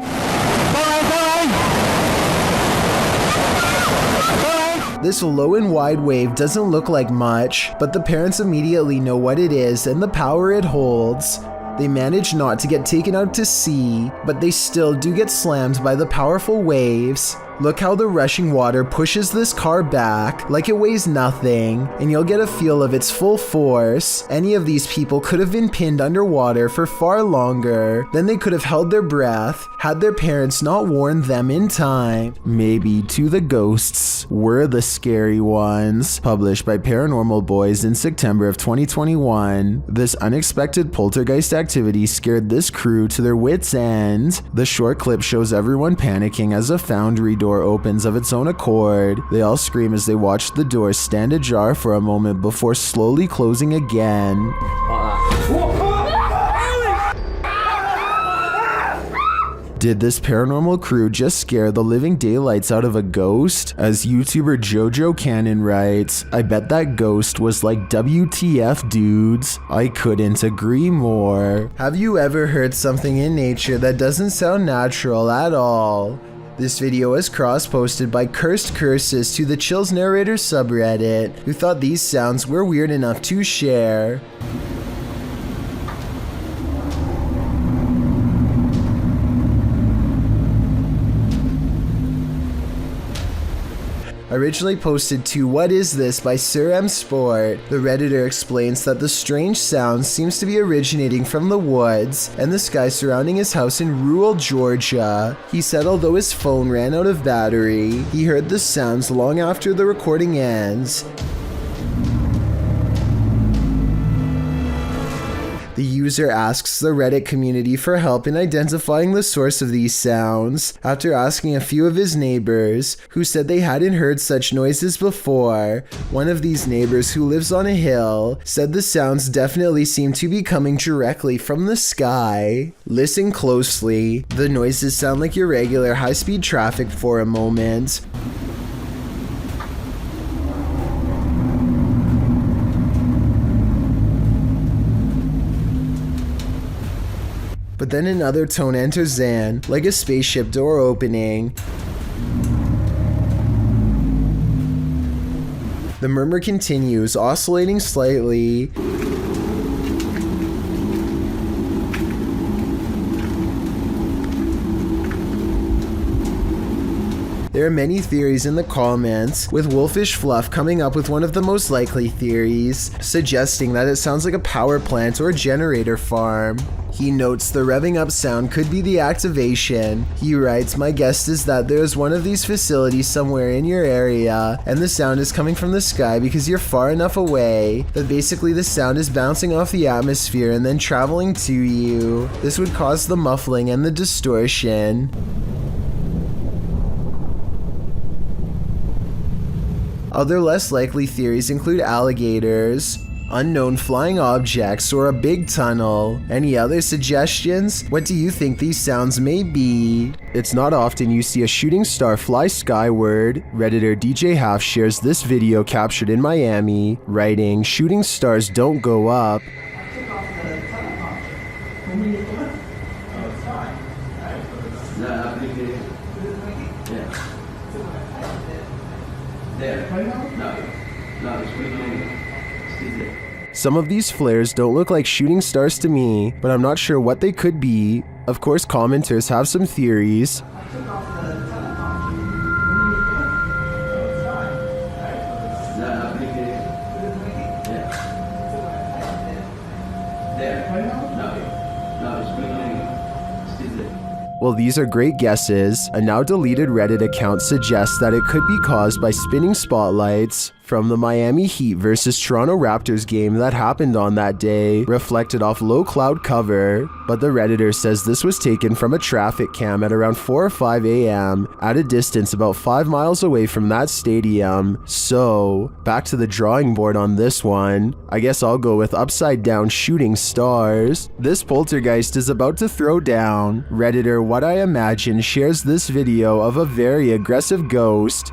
This low and wide wave doesn't look like much, but the parents immediately know what it is and the power it holds. They manage not to get taken out to sea, but they still do get slammed by the powerful waves. Look how the rushing water pushes this car back like it weighs nothing, and you'll get a feel of its full force. Any of these people could have been pinned underwater for far longer. Then they could have held their breath had their parents not warned them in time. Maybe To the Ghosts Were the Scary Ones, published by Paranormal Boys in September of 2021. This unexpected poltergeist activity scared this crew to their wits' end. The short clip shows everyone panicking as a foundry door opens of its own accord. They all scream as they watch the door stand ajar for a moment before slowly closing again. Did this paranormal crew just scare the living daylights out of a ghost? As YouTuber Jojo Cannon writes, I bet that ghost was like WTF dudes. I couldn't agree more. Have you ever heard something in nature that doesn't sound natural at all? This video was cross-posted by Cursed Curses to the Chills Narrator subreddit, who thought these sounds were weird enough to share. Originally posted to What Is This by Sir M Sport, the Redditor explains that the strange sound seems to be originating from the woods and the sky surrounding his house in rural Georgia. He said although his phone ran out of battery, he heard the sounds long after the recording ends. The user asks the Reddit community for help in identifying the source of these sounds, after asking a few of his neighbors, who said they hadn't heard such noises before. One of these neighbors, who lives on a hill, said the sounds definitely seem to be coming directly from the sky. Listen closely. The noises sound like irregular high-speed traffic for a moment. But then another tone enters in, like a spaceship door opening. The murmur continues, oscillating slightly. There are many theories in the comments, with Wolfish Fluff coming up with one of the most likely theories, suggesting that it sounds like a power plant or generator farm. He notes the revving up sound could be the activation. He writes, "My guess is that there's one of these facilities somewhere in your area, and the sound is coming from the sky because you're far enough away that basically the sound is bouncing off the atmosphere and then traveling to you. This would cause the muffling and the distortion." Other less likely theories include alligators, unknown flying objects, or a big tunnel. Any other suggestions? What do you think these sounds may be? It's not often you see a shooting star fly skyward. Redditor DJ Half shares this video captured in Miami, writing, "Shooting stars don't go up." Some of these flares don't look like shooting stars to me, but I'm not sure what they could be. Of course, commenters have some theories. Well, these are great guesses. A now deleted Reddit account suggests that it could be caused by spinning spotlights from the Miami Heat versus Toronto Raptors game that happened on that day, reflected off low cloud cover. But the Redditor says this was taken from a traffic cam at around 4 or 5 a.m. at a distance about 5 miles away from that stadium. So, back to the drawing board on this one. I guess I'll go with upside down shooting stars. This poltergeist is about to throw down. Redditor What I Imagine shares this video of a very aggressive ghost.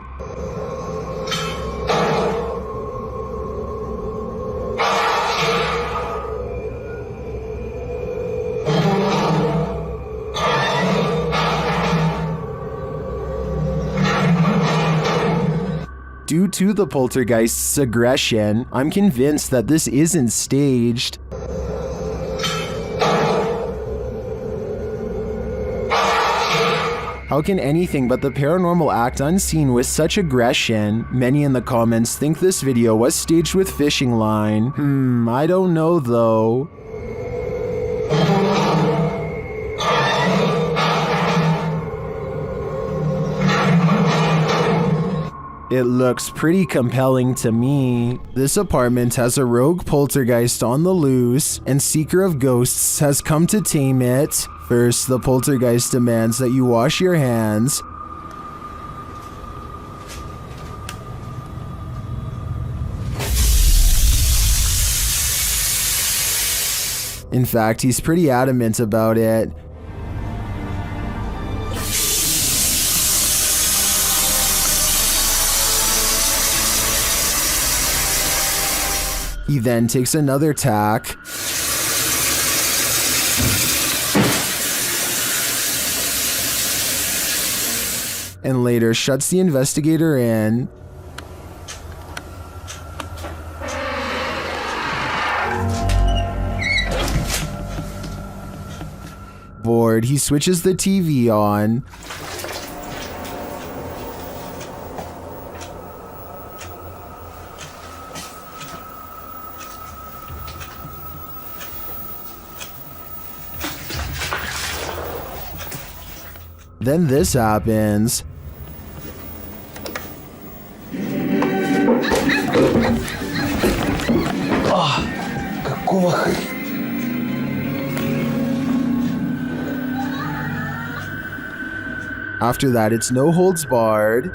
Due to the poltergeist's aggression, I'm convinced that this isn't staged. How can anything but the paranormal act unseen with such aggression? Many in the comments think this video was staged with fishing line. I don't know though. It looks pretty compelling to me. This apartment has a rogue poltergeist on the loose, and Seeker of Ghosts has come to tame it. First, the poltergeist demands that you wash your hands. In fact, he's pretty adamant about it. He then takes another tack. And later shuts the investigator in. Bored, he switches the TV on. Then this happens. Какого хрена? After that, it's no holds barred.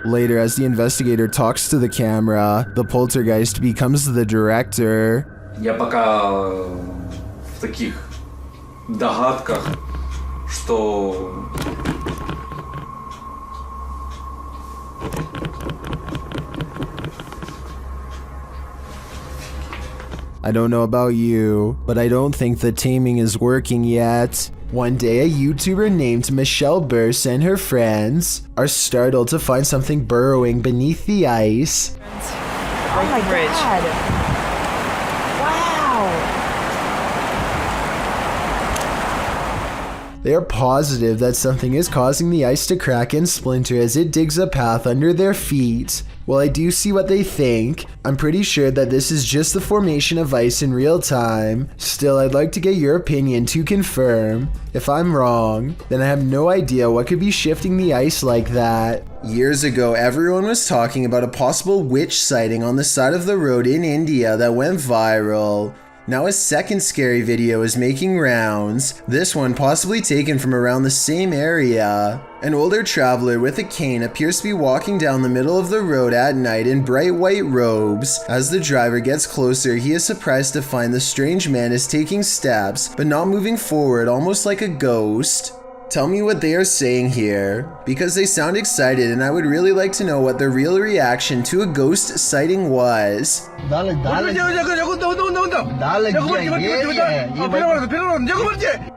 Later, as the investigator talks to the camera, the poltergeist becomes the director. Я пока в таких догадках, что I don't know about you, but I don't think the taming is working yet. One day, a YouTuber named Michelle Burse and her friends are startled to find something burrowing beneath the ice. Oh my god. Wow. They are positive that something is causing the ice to crack and splinter as it digs a path under their feet. While I do see what they think, I'm pretty sure that this is just the formation of ice in real time. Still, I'd like to get your opinion to confirm. If I'm wrong, then I have no idea what could be shifting the ice like that. Years ago, everyone was talking about a possible witch sighting on the side of the road in India that went viral. Now a second scary video is making rounds, this one possibly taken from around the same area. An older traveler with a cane appears to be walking down the middle of the road at night in bright white robes. As the driver gets closer, he is surprised to find the strange man is taking steps, but not moving forward, almost like a ghost. Tell me what they are saying here, because they sound excited and I would really like to know what their real reaction to a ghost sighting was.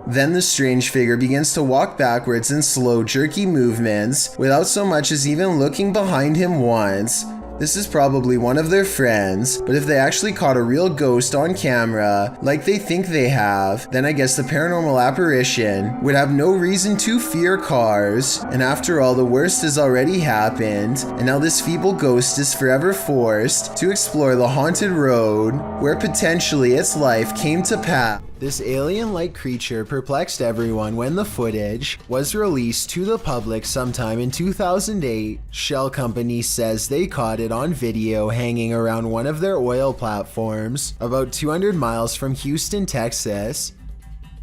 Then the strange figure begins to walk backwards in slow, jerky movements, without so much as even looking behind him once. This is probably one of their friends, but if they actually caught a real ghost on camera, like they think they have, then I guess the paranormal apparition would have no reason to fear cars. And after all, the worst has already happened, and now this feeble ghost is forever forced to explore the haunted road, where potentially its life came to pass. This alien-like creature perplexed everyone when the footage was released to the public sometime in 2008. Shell Company says they caught it on video hanging around one of their oil platforms about 200 miles from Houston, Texas.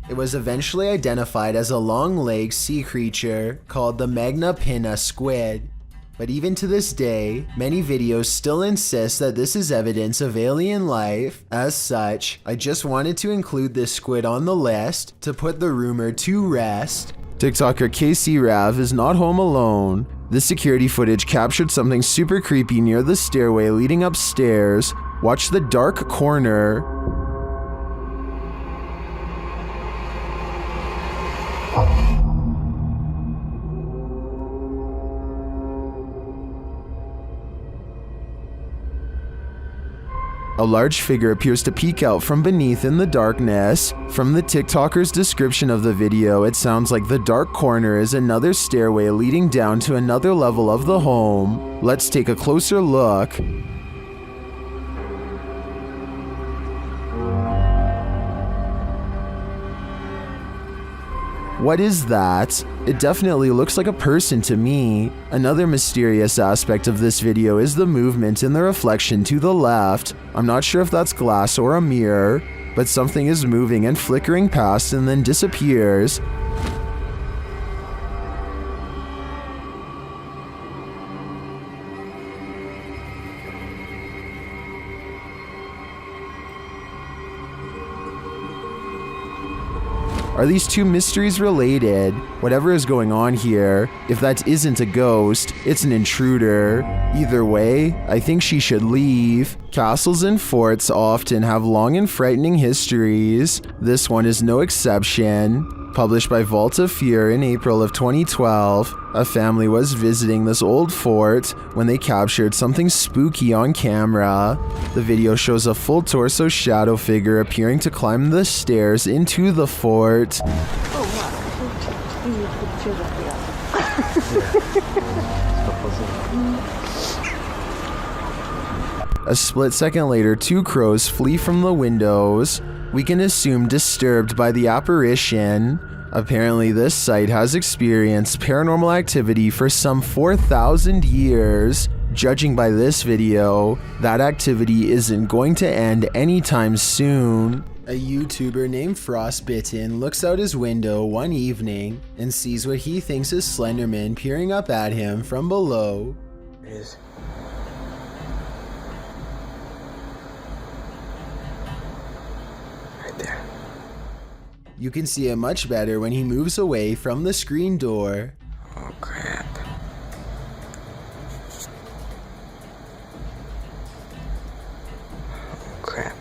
It was eventually identified as a long-legged sea creature called the Magna Pinna squid. But even to this day, many videos still insist that this is evidence of alien life. As such, I just wanted to include this squid on the list to put the rumor to rest. TikToker KC Rav is not home alone. This security footage captured something super creepy near the stairway leading upstairs. Watch the dark corner. A large figure appears to peek out from beneath in the darkness. From the TikToker's description of the video, it sounds like the dark corner is another stairway leading down to another level of the home. Let's take a closer look. What is that? It definitely looks like a person to me. Another mysterious aspect of this video is the movement in the reflection to the left. I'm not sure if that's glass or a mirror, but something is moving and flickering past and then disappears. Are these two mysteries related? Whatever is going on here, if that isn't a ghost, it's an intruder. Either way, I think she should leave. Castles and forts often have long and frightening histories. This one is no exception. Published by Vault of Fear in April of 2012, a family was visiting this old fort when they captured something spooky on camera. The video shows a full torso shadow figure appearing to climb the stairs into the fort. A split second later, two crows flee from the windows. We can assume disturbed by the apparition. Apparently, this site has experienced paranormal activity for some 4,000 years. Judging by this video, that activity isn't going to end anytime soon. A YouTuber named Frostbitten looks out his window one evening and sees what he thinks is Slenderman peering up at him from below. It is. You can see it much better when he moves away from the screen door. Oh crap. Oh crap.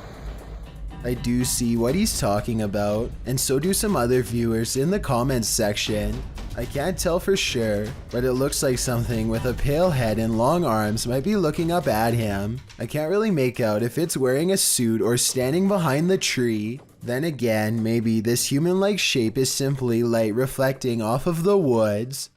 I do see what he's talking about, and so do some other viewers in the comments section. I can't tell for sure, but it looks like something with a pale head and long arms might be looking up at him. I can't really make out if it's wearing a suit or standing behind the tree. Then again, maybe this human-like shape is simply light reflecting off of the woods.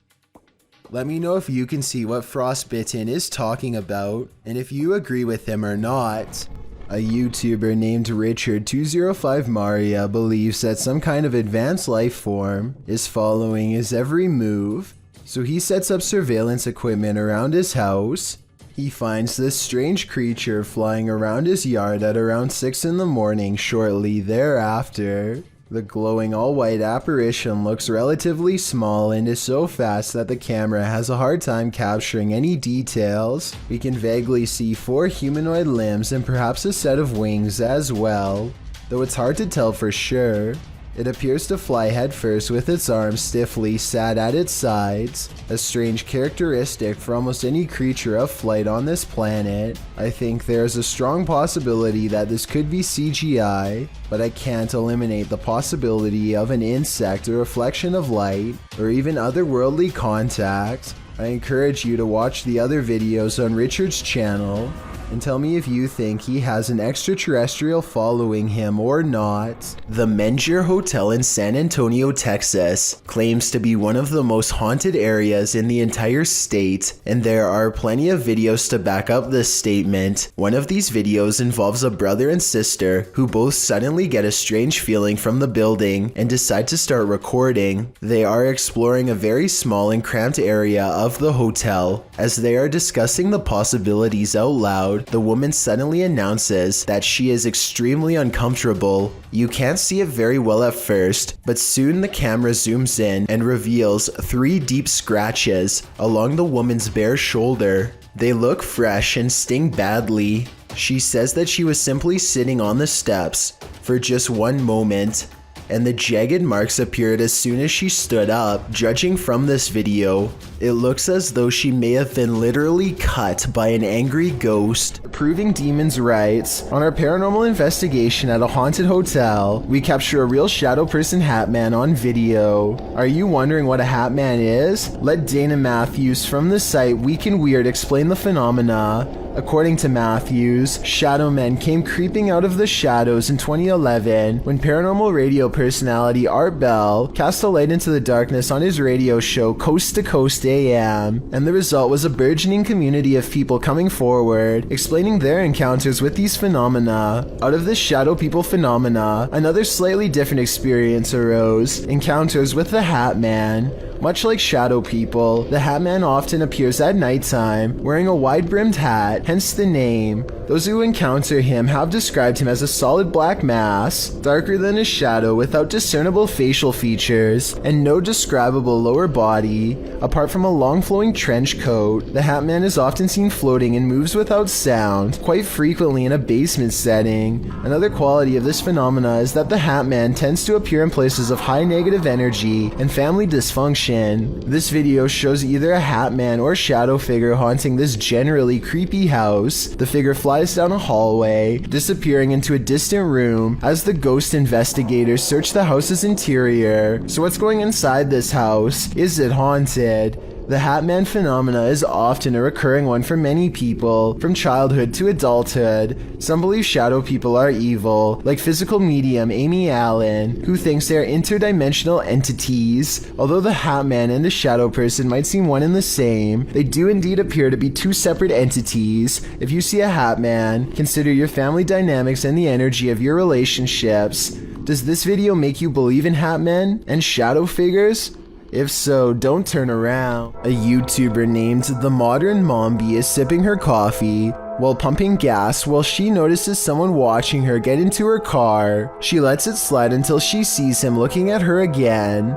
Let me know if you can see what Frostbitten is talking about, and if you agree with him or not. A YouTuber named Richard205Maria believes that some kind of advanced life form is following his every move, so he sets up surveillance equipment around his house. He finds this strange creature flying around his yard at around 6 in the morning shortly thereafter. The glowing all-white apparition looks relatively small and is so fast that the camera has a hard time capturing any details. We can vaguely see 4 humanoid limbs and perhaps a set of wings as well, though it's hard to tell for sure. It appears to fly headfirst with its arms stiffly sat at its sides, a strange characteristic for almost any creature of flight on this planet. I think there is a strong possibility that this could be CGI, but I can't eliminate the possibility of an insect, a reflection of light, or even otherworldly contact. I encourage you to watch the other videos on Richard's channel and tell me if you think he has an extraterrestrial following him or not. The Menger Hotel in San Antonio, Texas claims to be one of the most haunted areas in the entire state, and there are plenty of videos to back up this statement. One of these videos involves a brother and sister who both suddenly get a strange feeling from the building and decide to start recording. They are exploring a very small and cramped area of the hotel. As they are discussing the possibilities out loud, the woman suddenly announces that she is extremely uncomfortable. You can't see it very well at first, but soon the camera zooms in and reveals 3 deep scratches along the woman's bare shoulder. They look fresh and sting badly. She says that she was simply sitting on the steps for just one moment, and the jagged marks appeared as soon as she stood up. Judging from this video, it looks as though she may have been literally cut by an angry ghost. Proving demons right, on our paranormal investigation at a haunted hotel, we capture a real shadow person Hatman on video. Are you wondering what a Hatman is? Let Dana Matthews from the site Weak and Weird explain the phenomena. According to Matthews, shadow men came creeping out of the shadows in 2011 when paranormal radio personality Art Bell cast a light into the darkness on his radio show Coast to Coast AM, and the result was a burgeoning community of people coming forward, explaining their encounters with these phenomena. Out of this shadow people phenomena, another slightly different experience arose, encounters with the Hatman. Much like shadow people, the Hatman often appears at nighttime, wearing a wide-brimmed hat, hence the name. Those who encounter him have described him as a solid black mass, darker than his shadow without discernible facial features, and no describable lower body. Apart from a long flowing trench coat, the Hatman is often seen floating and moves without sound, quite frequently in a basement setting. Another quality of this phenomena is that the Hatman tends to appear in places of high negative energy and family dysfunction. This video shows either a Hatman or shadow figure haunting this generally creepy house. The figure flies down a hallway, disappearing into a distant room as the ghost investigators search the house's interior. So what's going inside this house? Is it haunted? The Hatman phenomena is often a recurring one for many people, from childhood to adulthood. Some believe shadow people are evil, like physical medium Amy Allen, who thinks they are interdimensional entities. Although the Hatman and the shadow person might seem one and the same, they do indeed appear to be 2 separate entities. If you see a Hatman, consider your family dynamics and the energy of your relationships. Does this video make you believe in Hatmen and shadow figures? If so, don't turn around. A YouTuber named The Modern Mombi is sipping her coffee while pumping gas while she notices someone watching her get into her car. She lets it slide until she sees him looking at her again.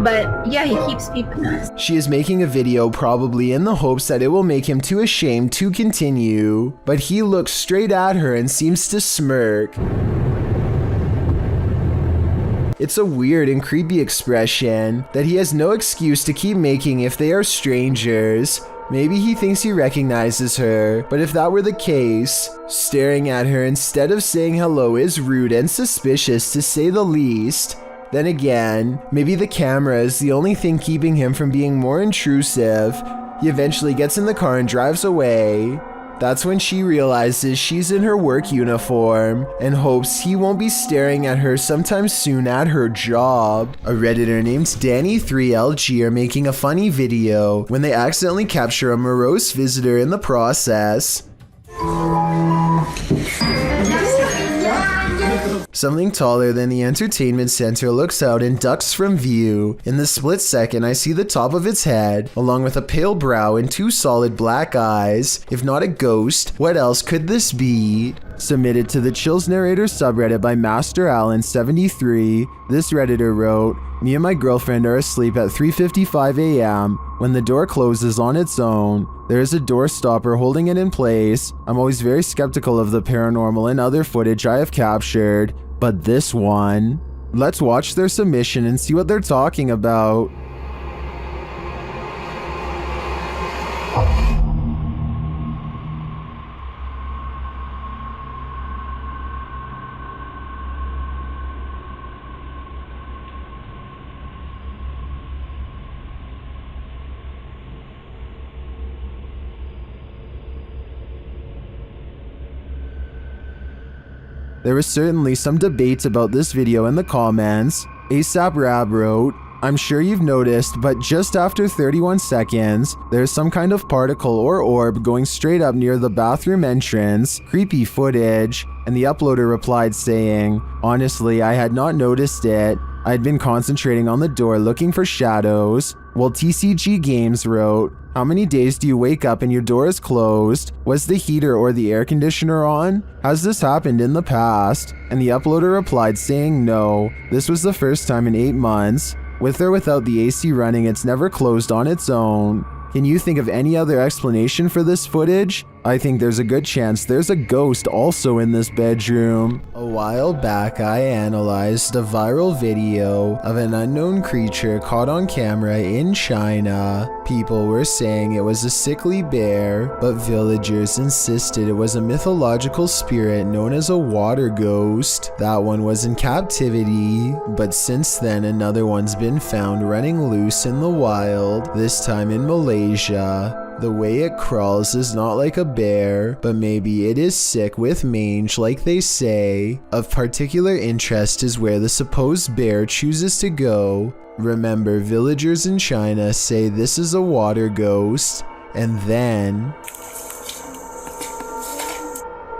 But yeah, he keeps peeping us. She is making a video probably in the hopes that it will make him too ashamed to continue, but he looks straight at her and seems to smirk. It's a weird and creepy expression that he has no excuse to keep making if they are strangers. Maybe he thinks he recognizes her, but if that were the case, staring at her instead of saying hello is rude and suspicious to say the least. Then again, maybe the camera is the only thing keeping him from being more intrusive. He eventually gets in the car and drives away. That's when she realizes she's in her work uniform and hopes he won't be staring at her sometime soon at her job. A Redditor named Danny3LG are making a funny video when they accidentally capture a morose visitor in the process. Something taller than the entertainment center looks out and ducks from view. In the split second, I see the top of its head, along with a pale brow and 2 solid black eyes. If not a ghost, what else could this be? Submitted to the Chills Narrator subreddit by Master Allen73, this Redditor wrote, "Me and my girlfriend are asleep at 3:55 a.m. when the door closes on its own. There is a door stopper holding it in place. I'm always very skeptical of the paranormal and other footage I have captured, but this one." Let's watch their submission and see what they're talking about. There was certainly some debate about this video in the comments. ASAP Rab wrote, "I'm sure you've noticed, but just after 31 seconds, there's some kind of particle or orb going straight up near the bathroom entrance. Creepy footage." And the uploader replied saying, "Honestly, I had not noticed it. I'd been concentrating on the door looking for shadows." While TCG Games wrote, "How many days do you wake up and your door is closed? Was the heater or the air conditioner on? Has this happened in the past?" And the uploader replied saying no, this was the first time in 8 months. With or without the AC running, it's never closed on its own. Can you think of any other explanation for this footage? I think there's a good chance there's a ghost also in this bedroom. A while back, I analyzed a viral video of an unknown creature caught on camera in China. People were saying it was a sickly bear, but villagers insisted it was a mythological spirit known as a water ghost. That one was in captivity, but since then another one's been found running loose in the wild, this time in Malaysia. The way it crawls is not like a bear, but maybe it is sick with mange like they say. Of particular interest is where the supposed bear chooses to go. Remember, villagers in China say this is a water ghost, and then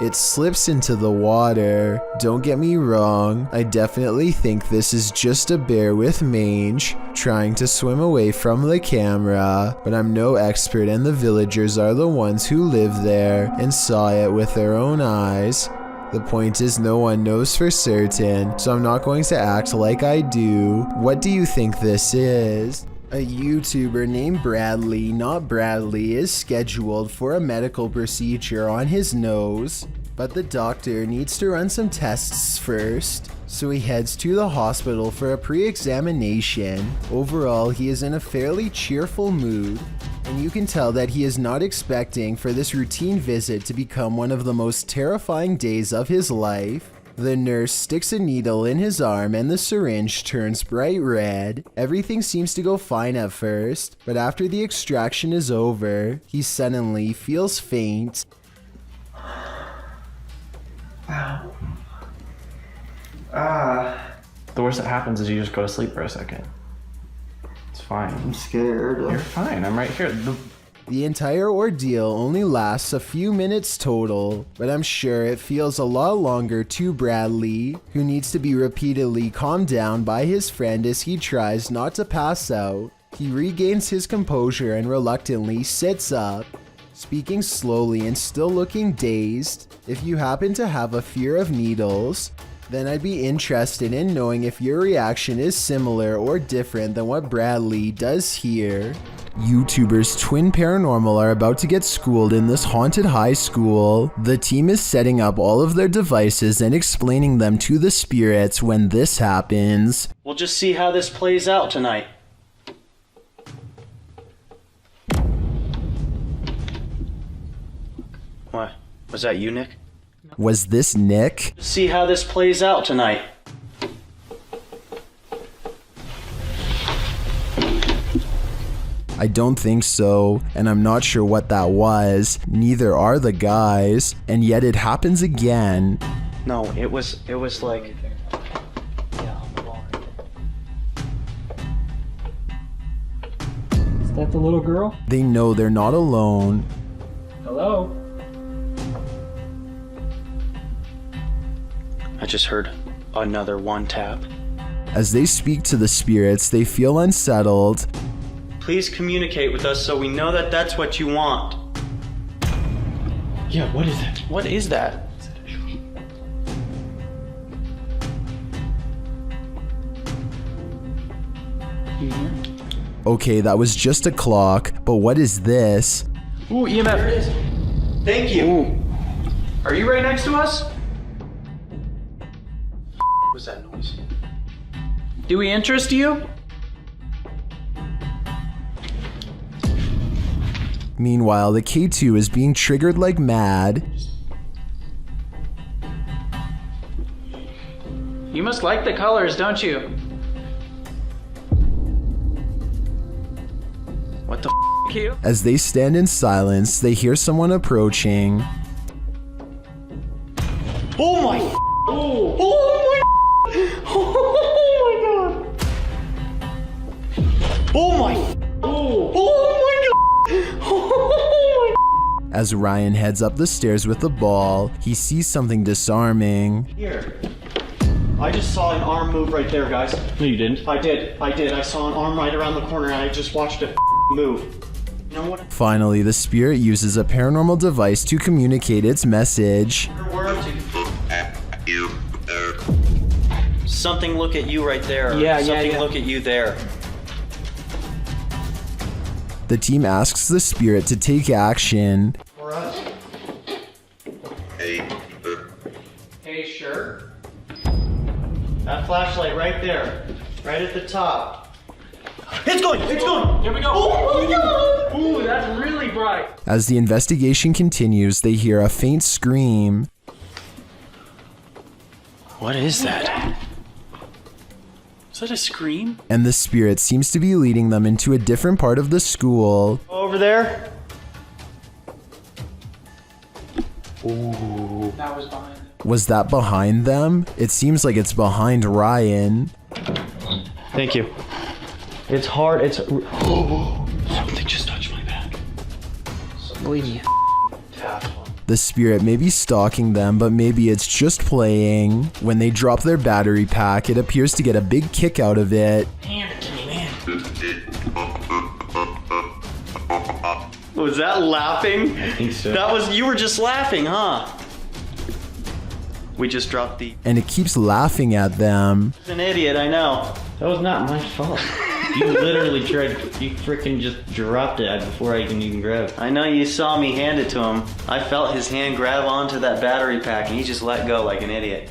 it slips into the water. Don't get me wrong, I definitely think this is just a bear with mange trying to swim away from the camera, but I'm no expert and the villagers are the ones who live there and saw it with their own eyes. The point is no one knows for certain, so I'm not going to act like I do. What do you think this is? A YouTuber named Bradley, not Bradley, is scheduled for a medical procedure on his nose, but the doctor needs to run some tests first. So he heads to the hospital for a pre-examination. Overall, he is in a fairly cheerful mood, and you can tell that he is not expecting for this routine visit to become one of the most terrifying days of his life. The nurse sticks a needle in his arm and the syringe turns bright red. Everything seems to go fine at first, but after the extraction is over, he suddenly feels faint. Wow. The worst that happens is you just go to sleep for a second. It's fine. I'm scared. You're fine. I'm right here. The entire ordeal only lasts a few minutes total, but I'm sure it feels a lot longer to Bradley, who needs to be repeatedly calmed down by his friend as he tries not to pass out. He regains his composure and reluctantly sits up, speaking slowly and still looking dazed. If you happen to have a fear of needles, then I'd be interested in knowing if your reaction is similar or different than what Bradley does here. YouTubers Twin Paranormal are about to get schooled in this haunted high school. The team is setting up all of their devices and explaining them to the spirits when this happens. We'll just see how this plays out tonight. Was that you, Nick? Was this Nick? See how this plays out tonight. I don't think so, and I'm not sure what that was. Neither are the guys, and yet it happens again. No, it was like... Is that the little girl? They know they're not alone. Hello? I just heard another one tap. As they speak to the spirits, they feel unsettled. Please communicate with us so we know that that's what you want. Yeah, what is that? What is that? Okay, that was just a clock, but what is this? Ooh, EMF. There it is. Thank you. Ooh. Are you right next to us? What was that noise? Do we interest you? Meanwhile, the K2 is being triggered like mad. You must like the colors, don't you? What the f*** you? As they stand in silence, they hear someone approaching. Oh my! Oh! Oh my! Oh my god! Oh my! Oh! Oh my god! Oh my! As Ryan heads up the stairs with the ball, he sees something disarming. Here. I just saw an arm move right there, guys. No, you didn't. I did. I saw an arm right around the corner and I just watched it move. You know what? Finally, the spirit uses a paranormal device to communicate its message. Something look at you right there. Yeah. Something look at you there. The team asks the spirit to take action. Morose. Hey, sure. That flashlight right there. Right at the top. It's going! It's going! Here we go! Oh my god! Ooh, that's really bright! As the investigation continues, they hear a faint scream. What is that? Is that a scream? And the spirit seems to be leading them into a different part of the school. Over there? Ooh. That was behind them. Was that behind them? It seems like it's behind Ryan. Thank you. It's hard, it's... Oh, something just touched my back. Believe me. The spirit may be stalking them, but maybe it's just playing. When they drop their battery pack, it appears to get a big kick out of it. Hand it to me, man. Was that laughing? I think so. That was... You were just laughing, huh? We just dropped the... And it keeps laughing at them. An idiot, I know. That was not my fault. You literally tried, you freaking just dropped it before I can even grab it. I know you saw me hand it to him. I felt his hand grab onto that battery pack and he just let go like an idiot.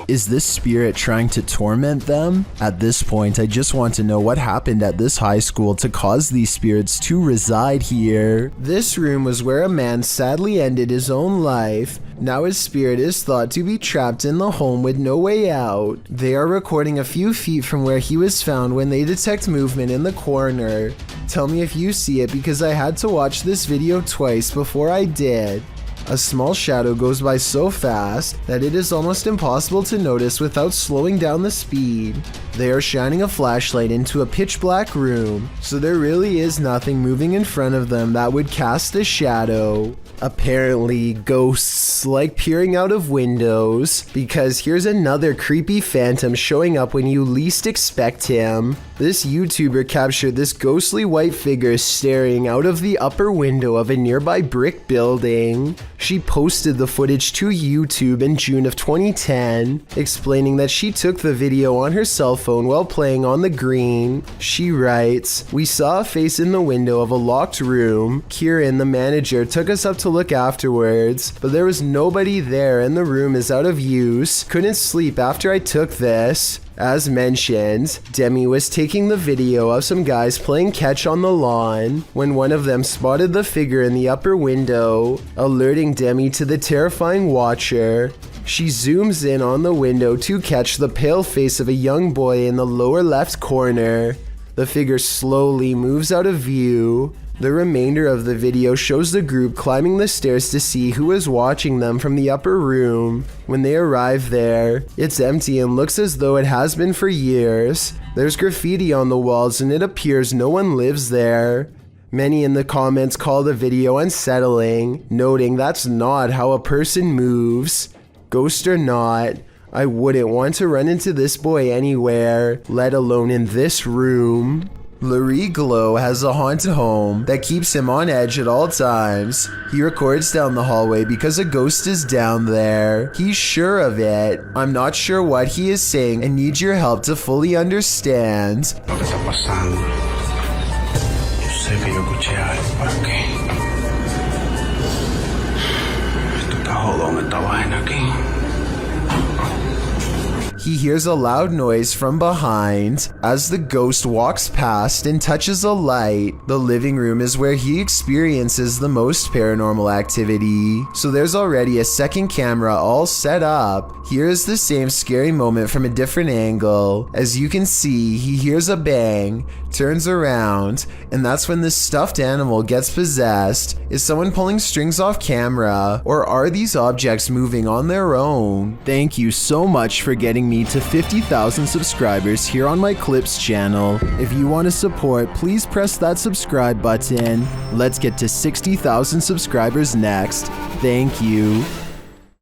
Is this spirit trying to torment them? At this point, I just want to know what happened at this high school to cause these spirits to reside here. This room was where a man sadly ended his own life. Now his spirit is thought to be trapped in the home with no way out. They are recording a few feet from where he was found when they detect movement in the corner. Tell me if you see it because I had to watch this video twice before I did. A small shadow goes by so fast that it is almost impossible to notice without slowing down the speed. They are shining a flashlight into a pitch black room, so there really is nothing moving in front of them that would cast a shadow. Apparently, ghosts like peering out of windows, because here's another creepy phantom showing up when you least expect him. This YouTuber captured this ghostly white figure staring out of the upper window of a nearby brick building. She posted the footage to YouTube in June of 2010, explaining that she took the video on her cell phone while playing on the green. She writes, "We saw a face in the window of a locked room. Kieran, the manager, took us up to look afterwards, but there was nobody there and the room is out of use. Couldn't sleep after I took this. As mentioned, Demi was taking the video of some guys playing catch on the lawn when one of them spotted the figure in the upper window, alerting Demi to the terrifying watcher. She zooms in on the window to catch the pale face of a young boy in the lower left corner. The figure slowly moves out of view. The remainder of the video shows the group climbing the stairs to see who is watching them from the upper room. When they arrive there, it's empty and looks as though it has been for years. There's graffiti on the walls and it appears no one lives there. Many in the comments call the video unsettling, noting that's not how a person moves. Ghost or not, I wouldn't want to run into this boy anywhere, let alone in this room. Larry Glow has a haunted home that keeps him on edge at all times. He records down the hallway because a ghost is down there. He's sure of it. I'm not sure what he is saying and need your help to fully understand. He hears a loud noise from behind as the ghost walks past and touches a light. The living room is where he experiences the most paranormal activity, so there's already a second camera all set up. Here is the same scary moment from a different angle. As you can see, he hears a bang, turns around, and that's when this stuffed animal gets possessed. Is someone pulling strings off camera, or are these objects moving on their own? Thank you so much for getting me to 50,000 subscribers here on my Clips channel. If you want to support, please press that subscribe button. Let's get to 60,000 subscribers next. Thank you.